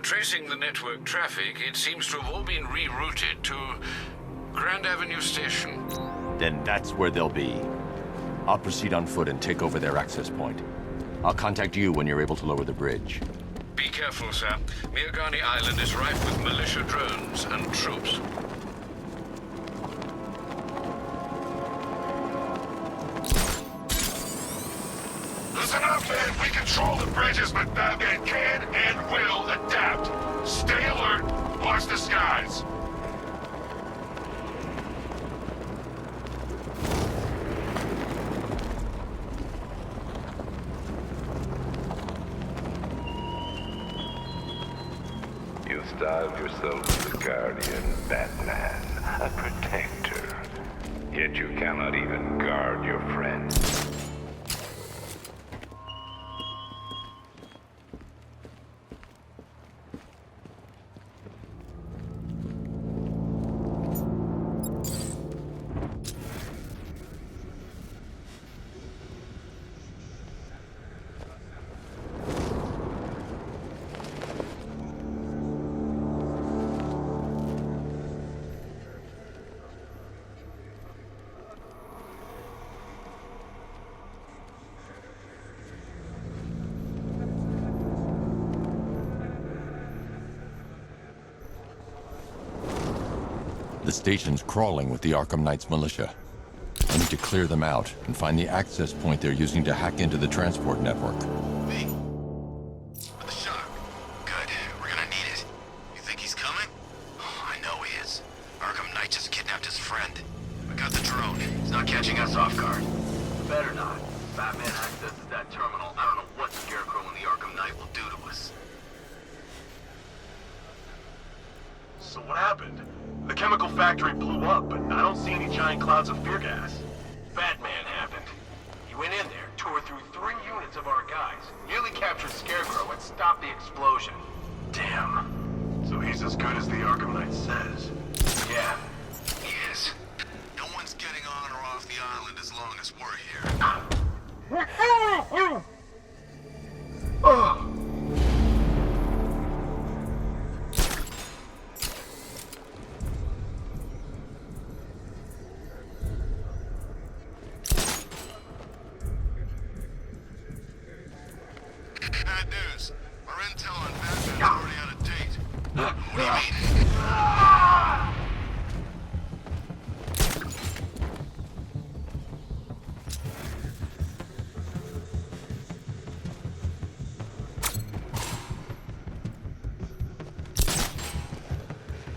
[SPEAKER 9] Tracing the network traffic, it seems to have all been rerouted to Grand Avenue Station.
[SPEAKER 1] Then that's where they'll be. I'll proceed on foot and take over their access point. I'll contact you when you're able to lower the bridge.
[SPEAKER 9] Be careful, sir. Miagani Island is rife with militia drones and troops.
[SPEAKER 5] Listen up, man. We control the bridges, but Batman can and will adapt. Stay alert. Watch the skies.
[SPEAKER 16] You styled yourself as a guardian, Batman, a protector. Yet you cannot even guard your friends.
[SPEAKER 1] The station's crawling with the Arkham Knight's militia. I need to clear them out and find the access point they're using to hack into the transport network.
[SPEAKER 4] Me. With the shock. Good. We're gonna need it. You think he's coming? Oh, I know he is. Arkham Knight just kidnapped his friend. We got the drone. He's not catching us off guard. Better not. Batman accesses that terminal. I don't know what Scarecrow and the Arkham Knight will do to us.
[SPEAKER 5] So what happened? The chemical factory blew up, but I don't see any giant clouds of fear gas. Batman happened. He went in there, tore through 3 units of our guys, nearly captured Scarecrow and stopped the explosion. Damn. So he's as good as the Arkham Knight says. Yeah, he is. No one's getting on or off the island as long as we're here. Oh. Bad news. Our intel on Batman's already out of date. What do you mean?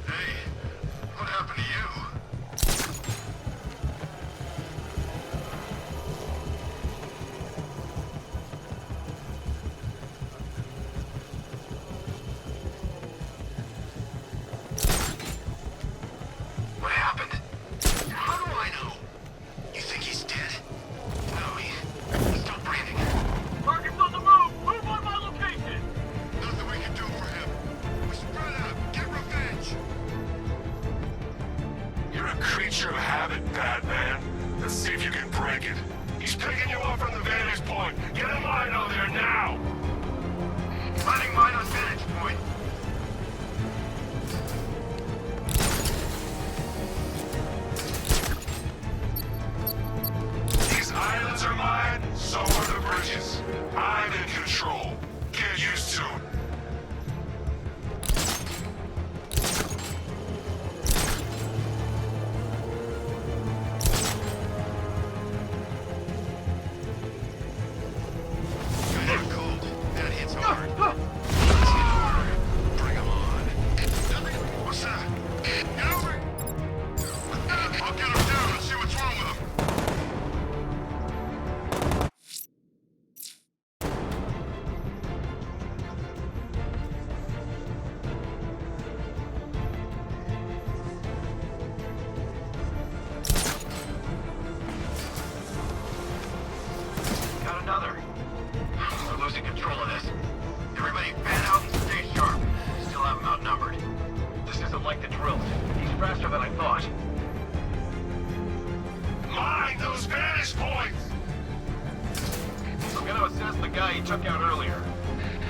[SPEAKER 5] Hey, what happened to you? What happened? How do I know? You think he's dead? No, he's still breathing. Target's on the move! Move on my location! Nothing we can do for him. We spread out. Get revenge! You're a creature of habit, Batman. Let's see if you can break it. He's picking you up from the vantage point. Get a line out there now! Running mine on vantage point.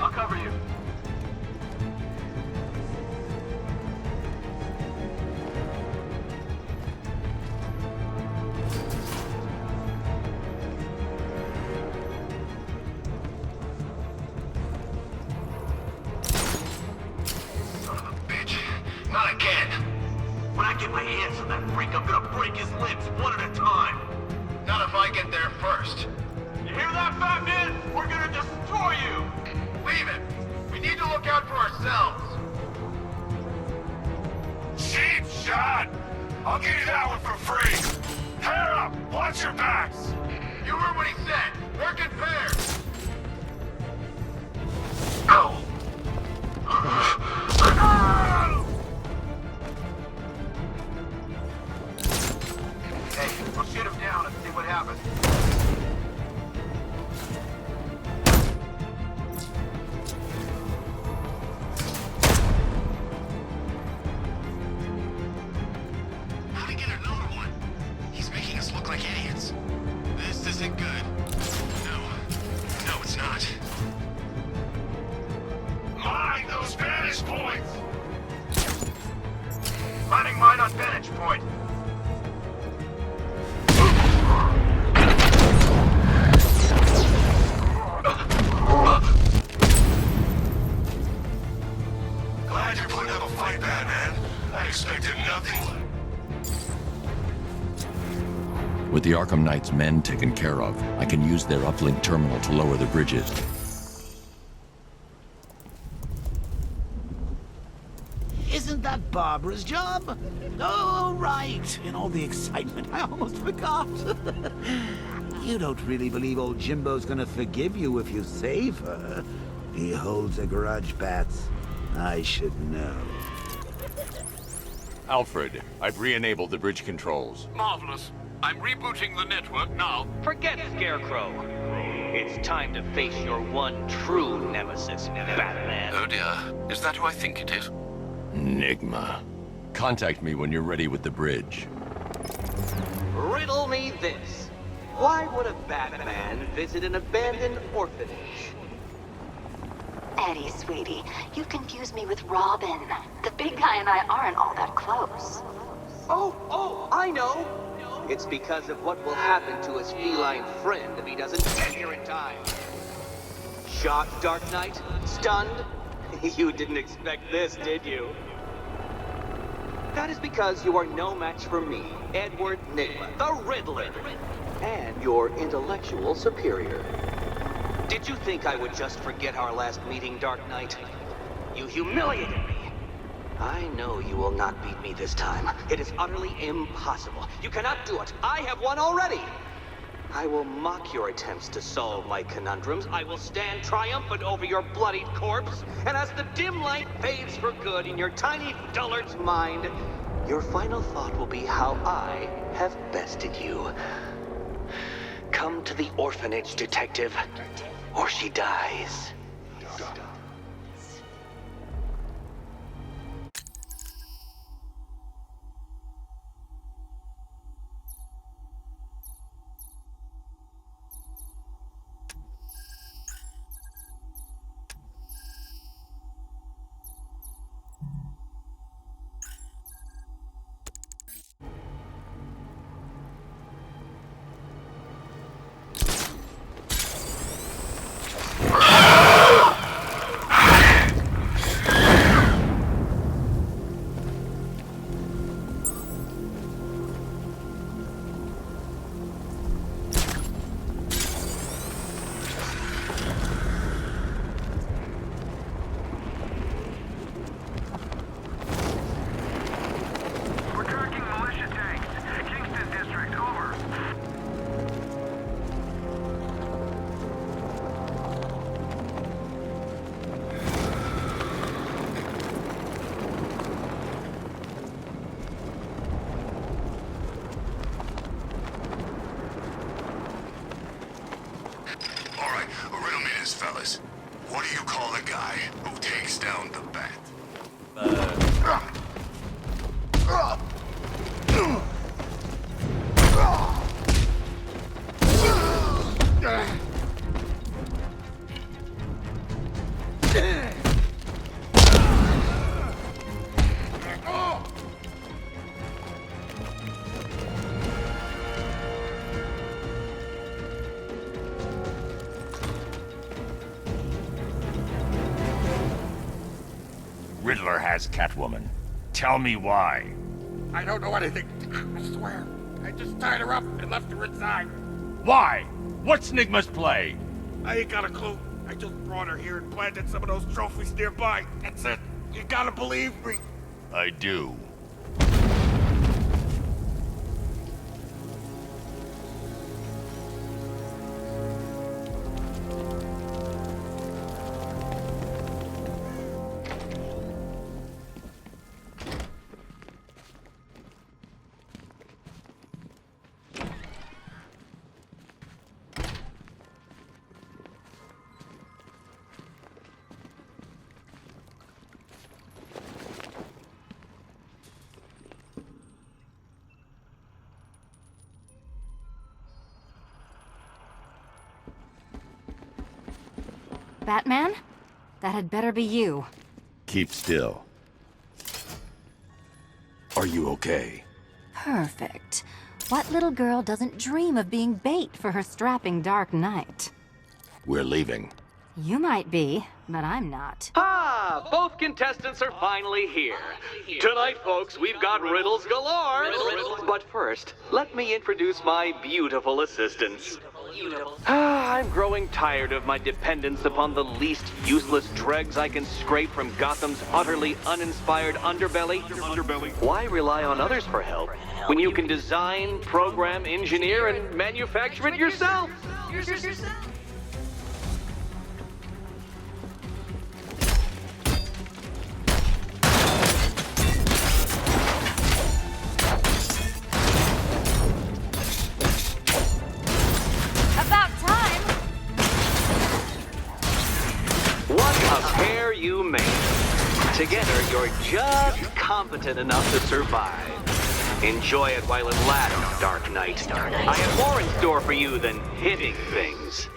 [SPEAKER 4] I'll cover you. Son of a bitch. Not again. When I get my hands on that freak, I'm gonna break his limbs one at a time. Not if I get there first. You hear that, Batman? We're gonna destroy you! Leave it! We need to look out for ourselves!
[SPEAKER 5] Cheap shot! I'll give you that one for free! Pair up! Watch your backs!
[SPEAKER 4] You heard what he said! Work in pairs! Ow! Hey, we'll shoot him down and see what happens.
[SPEAKER 18] How do we get another one? He's making us look like idiots. This isn't good. No, it's not.
[SPEAKER 5] Mine those vantage points!
[SPEAKER 4] Finding mine on vantage point.
[SPEAKER 5] Glad you're putting up a fight, Batman. I expected nothing.
[SPEAKER 17] With the Arkham Knight's men taken care of, I can use their uplink terminal to lower the bridges.
[SPEAKER 14] Isn't that Barbara's job? Oh, right. In all the excitement, I almost forgot. You don't really believe old Jimbo's gonna forgive you if you save her. He holds a grudge, Bats. I should know.
[SPEAKER 1] Alfred, I've re-enabled the bridge controls.
[SPEAKER 9] Marvelous. I'm rebooting the network now.
[SPEAKER 19] Forget Scarecrow. It's time to face your one true nemesis, Batman.
[SPEAKER 9] Oh dear. Is that who I think it is?
[SPEAKER 1] Enigma. Contact me when you're ready with the bridge.
[SPEAKER 19] Riddle me this. Why would a Batman visit an abandoned orphanage?
[SPEAKER 20] Eddie, sweetie, you confuse me with Robin. The big guy and I aren't all that close.
[SPEAKER 19] Oh, I know. It's because of what will happen to his feline friend if he doesn't get here in time. Shocked, Dark Knight? Stunned? You didn't expect this, did you? That is because you are no match for me, Edward Nygma, the Riddler, and your intellectual superior. Did you think I would just forget our last meeting, Dark Knight? You humiliated me. I know you will not beat me this time. It is utterly impossible. You cannot do it. I have won already. I will mock your attempts to solve my conundrums. I will stand triumphant over your bloodied corpse. And as the dim light fades for good in your tiny dullard's mind, your final thought will be how I have bested you. Come to the orphanage, detective, or she dies.
[SPEAKER 5] fellas. What do you call the guy who takes down the bat?
[SPEAKER 15] Riddler has Catwoman. Tell me why.
[SPEAKER 5] I don't know anything. I swear. I just tied her up and left her inside.
[SPEAKER 15] Why? What's Nigma's play?
[SPEAKER 5] I ain't got a clue. I just brought her here and planted some of those trophies nearby. That's it. You gotta believe me.
[SPEAKER 15] I do.
[SPEAKER 21] Batman? That had better be you.
[SPEAKER 17] Keep still.
[SPEAKER 1] Are you okay?
[SPEAKER 21] Perfect. What little girl doesn't dream of being bait for her strapping Dark Knight?
[SPEAKER 1] We're leaving.
[SPEAKER 21] You might be, but I'm not.
[SPEAKER 19] Ah, both contestants are finally here. Tonight, folks, we've got riddles galore. But first, let me introduce my beautiful assistants. I'm growing tired of my dependence upon the least useless dregs I can scrape from Gotham's utterly uninspired underbelly. Why rely on others for help when you can design, program, engineer, and manufacture it yourself?
[SPEAKER 21] About time!
[SPEAKER 19] What a pair you made. Together, you're just competent enough to survive. Enjoy it while it lasts, Dark Knight. I have more in store for you than hitting things.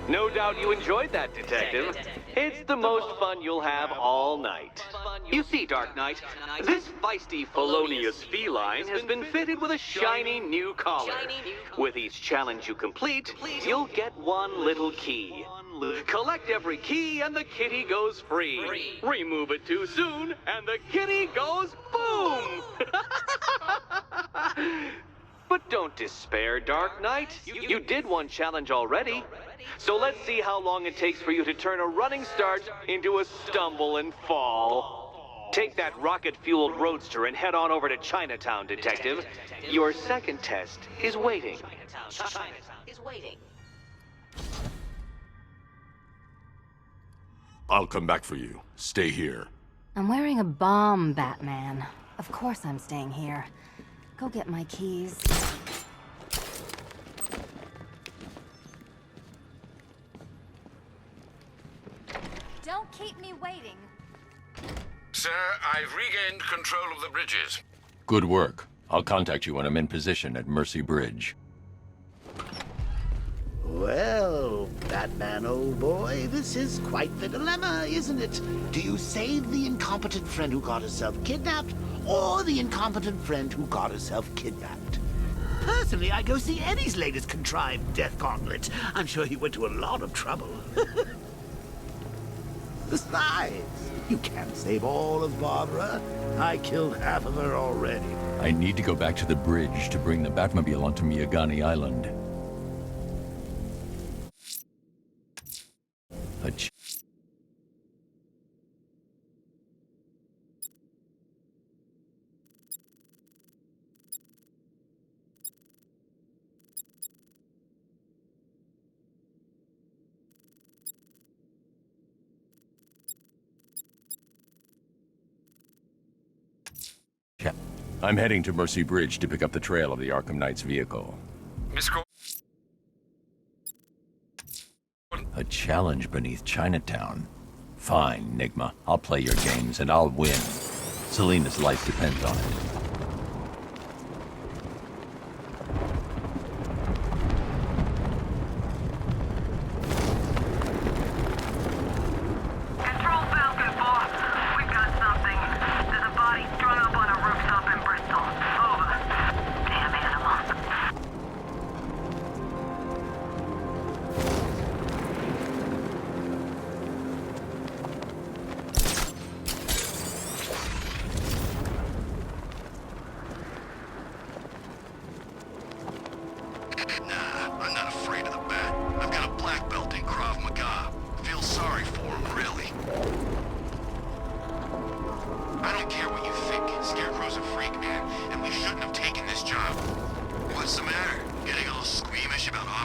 [SPEAKER 19] No doubt you enjoyed that, Detective. It's the most fun you'll have all night. You see, Dark Knight, this feisty, felonious feline has been fitted with a shiny new collar. With each challenge you complete, you'll get one little key. Collect every key and the kitty goes free. Remove it too soon and the kitty goes boom! But don't despair, Dark Knight. You did one challenge already. So let's see how long it takes for you to turn a running start into a stumble and fall. Take that rocket-fueled roadster and head on over to Chinatown, Detective. Your second test is waiting.
[SPEAKER 1] I'll come back for you. Stay here.
[SPEAKER 21] I'm wearing a bomb, Batman. Of course I'm staying here. Go get my keys. Don't keep me waiting.
[SPEAKER 9] Sir, I've regained control of the bridges.
[SPEAKER 1] Good work. I'll contact you when I'm in position at Mercy Bridge.
[SPEAKER 14] Well, Batman, old boy, this is quite the dilemma, isn't it? Do you save the incompetent friend who got herself kidnapped, or the incompetent friend who got herself kidnapped? Personally, I go see Eddie's latest contrived death gauntlet. I'm sure he went to a lot of trouble. Besides, you can't save all of Barbara. I killed half of her already.
[SPEAKER 1] I need to go back to the bridge to bring the Batmobile onto Miyagani Island. I'm heading to Mercy Bridge to pick up the trail of the Arkham Knight's vehicle.
[SPEAKER 9] Miss Gordon?
[SPEAKER 1] A challenge beneath Chinatown. Fine, Nigma. I'll play your games and I'll win. Selina's life depends on it.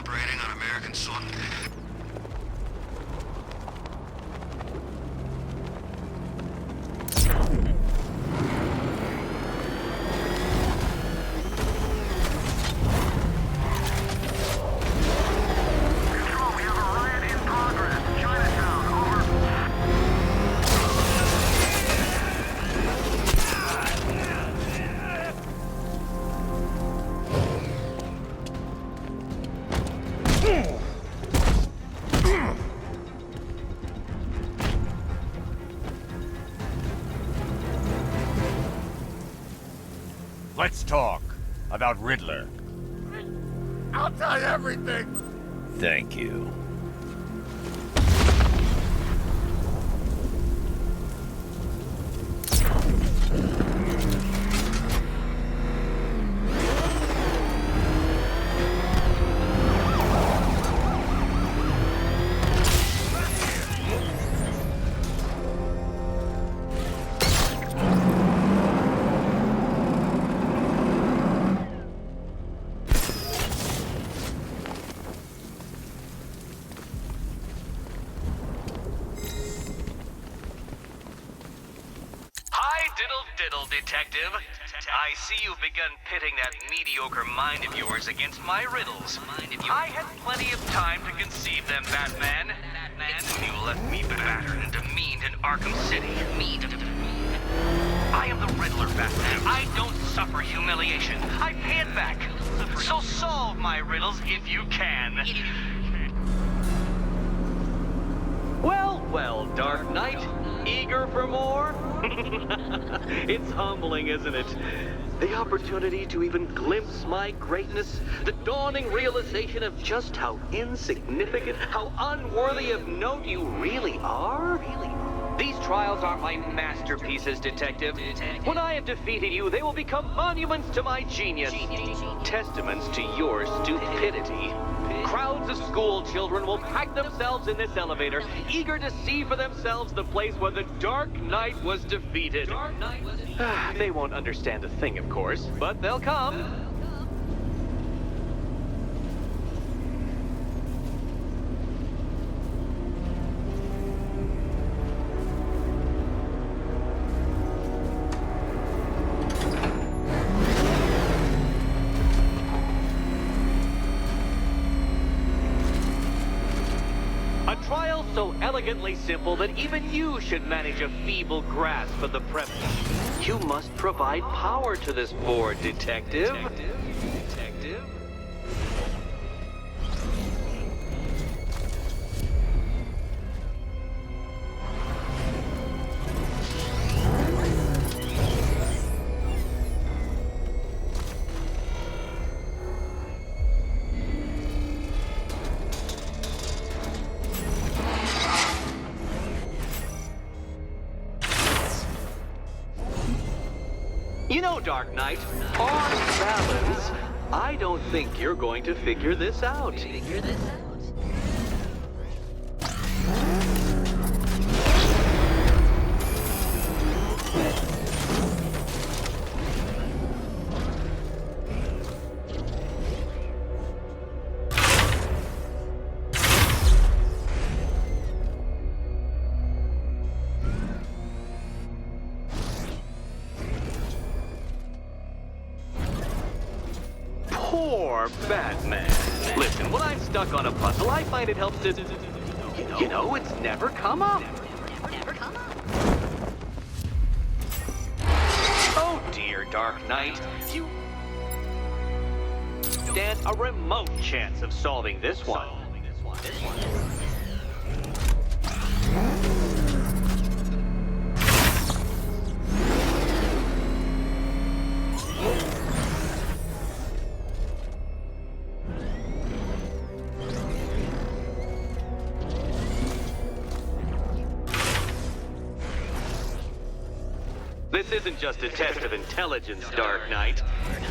[SPEAKER 18] operating on American soil.
[SPEAKER 7] Let's talk about Riddler.
[SPEAKER 5] I'll tell you everything.
[SPEAKER 7] Thank you.
[SPEAKER 22] Detective. I see you've begun pitting that mediocre mind of yours against my riddles. I had plenty of time to conceive them, Batman. You left me battered and demeaned in Arkham City. I am the Riddler, Batman. I don't suffer humiliation. I pay it back. So solve my riddles if you can.
[SPEAKER 19] Well, Dark Knight. Eager for more? It's humbling, isn't it? The opportunity to even glimpse my greatness, the dawning realization of just how insignificant, how unworthy of note you really are. These trials are my masterpieces, Detective. When I have defeated you, they will become monuments to my genius, testaments to your stupidity. Crowds of school children will pack themselves in this elevator, eager to see for themselves the place where the Dark Knight was defeated. They won't understand a thing, of course, but they'll come. So elegantly simple that even you should manage a feeble grasp of the premise. You must provide power to this board, Detective. You know, Dark Knight, on balance, I don't think you're going to figure this out. Poor Batman. Listen, when I'm stuck on a puzzle, I find it helps to... You know, it's never come up. Oh dear, Dark Knight. You stand a remote chance of solving this one. This isn't just a test of intelligence, Dark Knight.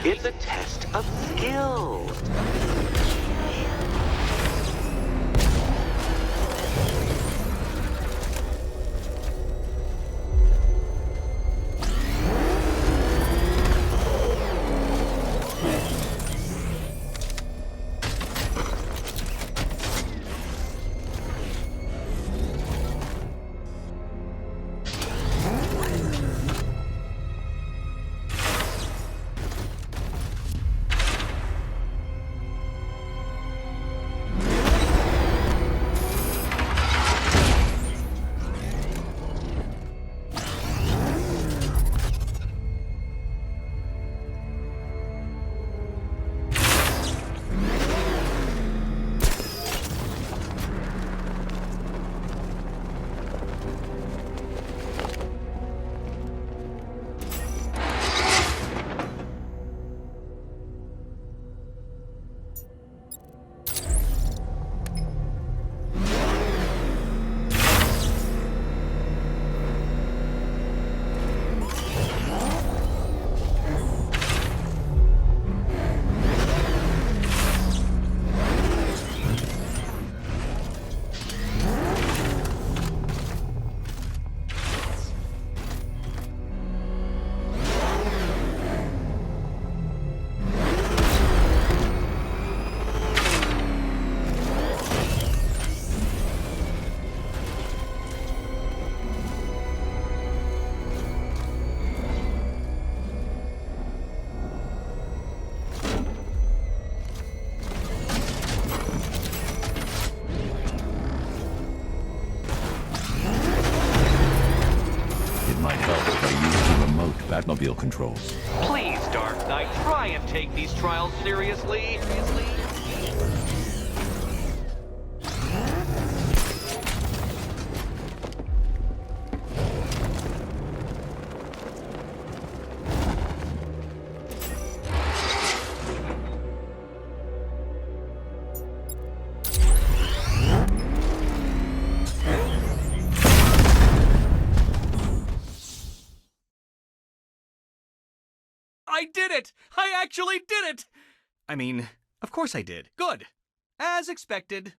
[SPEAKER 19] It's a test of skill.
[SPEAKER 17] automobile controls.
[SPEAKER 19] Please, Dark Knight, try and take these trials seriously.
[SPEAKER 15] I did it! I actually did it! I mean, of course I did. Good. As expected.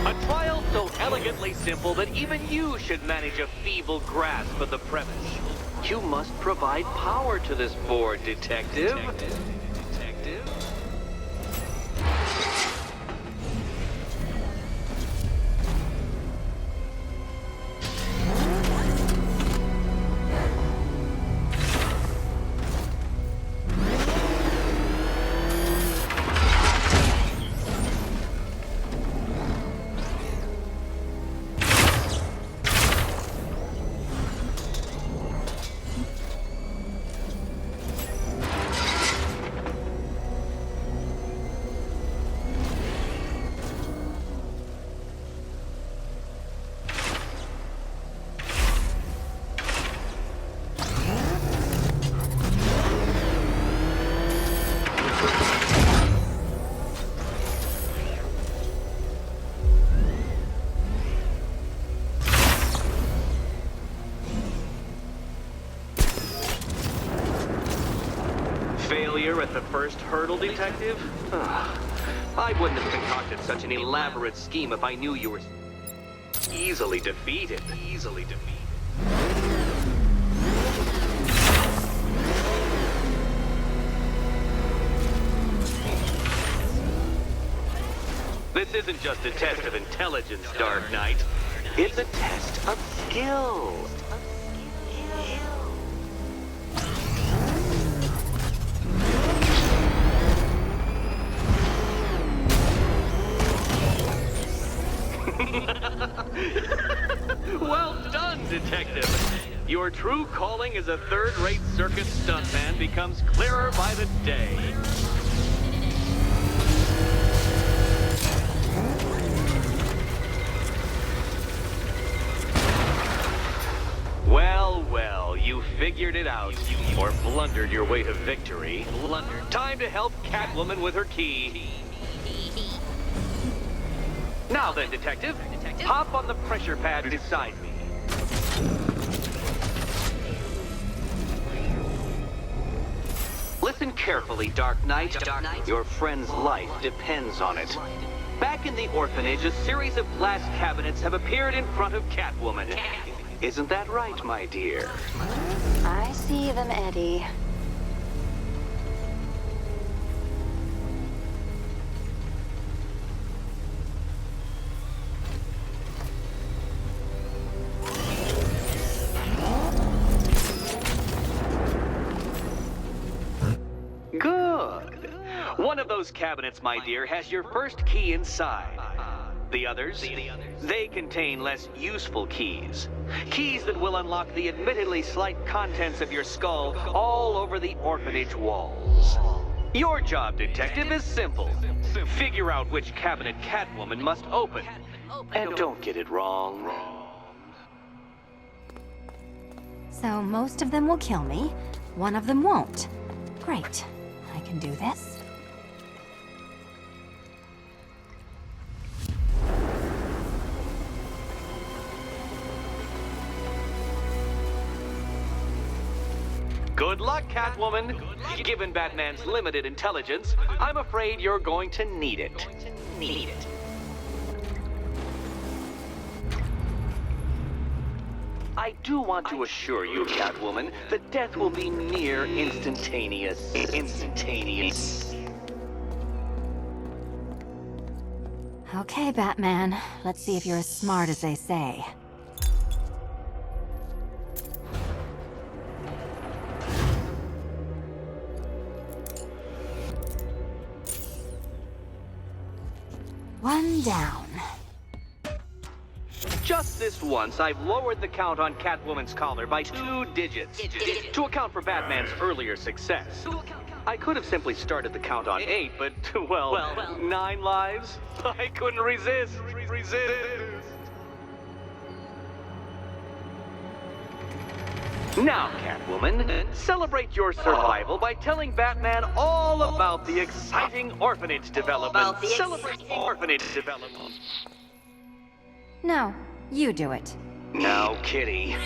[SPEAKER 19] A trial so elegantly simple that even you should manage a feeble grasp of the premise. You must provide power to this board, Detective. Failure at the first hurdle, Detective? I wouldn't have concocted such an elaborate scheme if I knew you were easily defeated. This isn't just a test of intelligence, Dark Knight. It's a test of skill. Well done, Detective. Your true calling as a third-rate circus stuntman becomes clearer by the day. Well, you figured it out. Or blundered your way to victory. Time to help Catwoman with her key. Now then, Detective, hop on the pressure pad beside me. Listen carefully, Dark Knight. Your friend's life depends on it. Back in the orphanage, a series of glass cabinets have appeared in front of Catwoman. Isn't that right, my dear?
[SPEAKER 21] I see them, Eddie.
[SPEAKER 19] Good. One of those cabinets, my dear, has your first key inside. The others? They contain less useful keys. Keys that will unlock the admittedly slight contents of your skull all over the orphanage walls. Your job, Detective, is simple. Figure out which cabinet Catwoman must open. And don't get it wrong.
[SPEAKER 21] So most of them will kill me, one of them won't. Great. I can do this.
[SPEAKER 19] Good luck, Catwoman. Given Batman's limited intelligence, I'm afraid you're going to need it. I do want to assure you, Catwoman, that death will be near instantaneous.
[SPEAKER 21] Okay, Batman. Let's see if you're as smart as they say. calm down.
[SPEAKER 19] Just this once, I've lowered the count on Catwoman's collar by 2 digits to account for Batman's earlier success. I could have simply started the count on 8, but, well, 9 lives? I couldn't resist. Now, Catwoman, celebrate your survival by telling Batman all about the exciting orphanage development.
[SPEAKER 21] No, you do it.
[SPEAKER 19] Now, Kitty.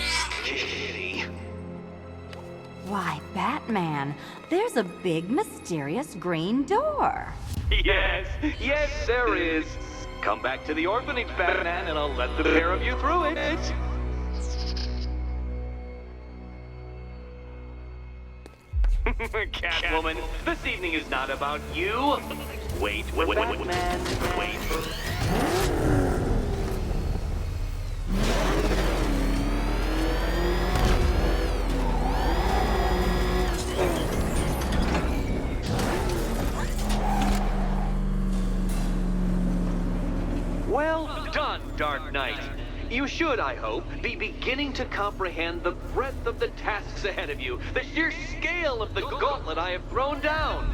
[SPEAKER 21] Why, Batman, there's a big mysterious green door.
[SPEAKER 19] Yes, there is. Come back to the orphanage, Batman, and I'll let the pair of you through it. Catwoman, this evening is not about you. Wait, Batman, wait. Well done, Dark Knight. You should, I hope, be beginning to comprehend the breadth of the tasks ahead of you, the sheer scale of the gauntlet I have thrown down.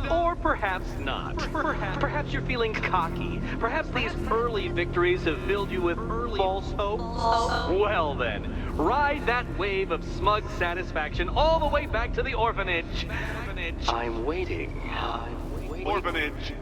[SPEAKER 19] Or perhaps not. Perhaps you're feeling cocky. Perhaps these early victories have filled you with false hope. Well then, ride that wave of smug satisfaction all the way back to the orphanage. I'm waiting.
[SPEAKER 5] Orphanage.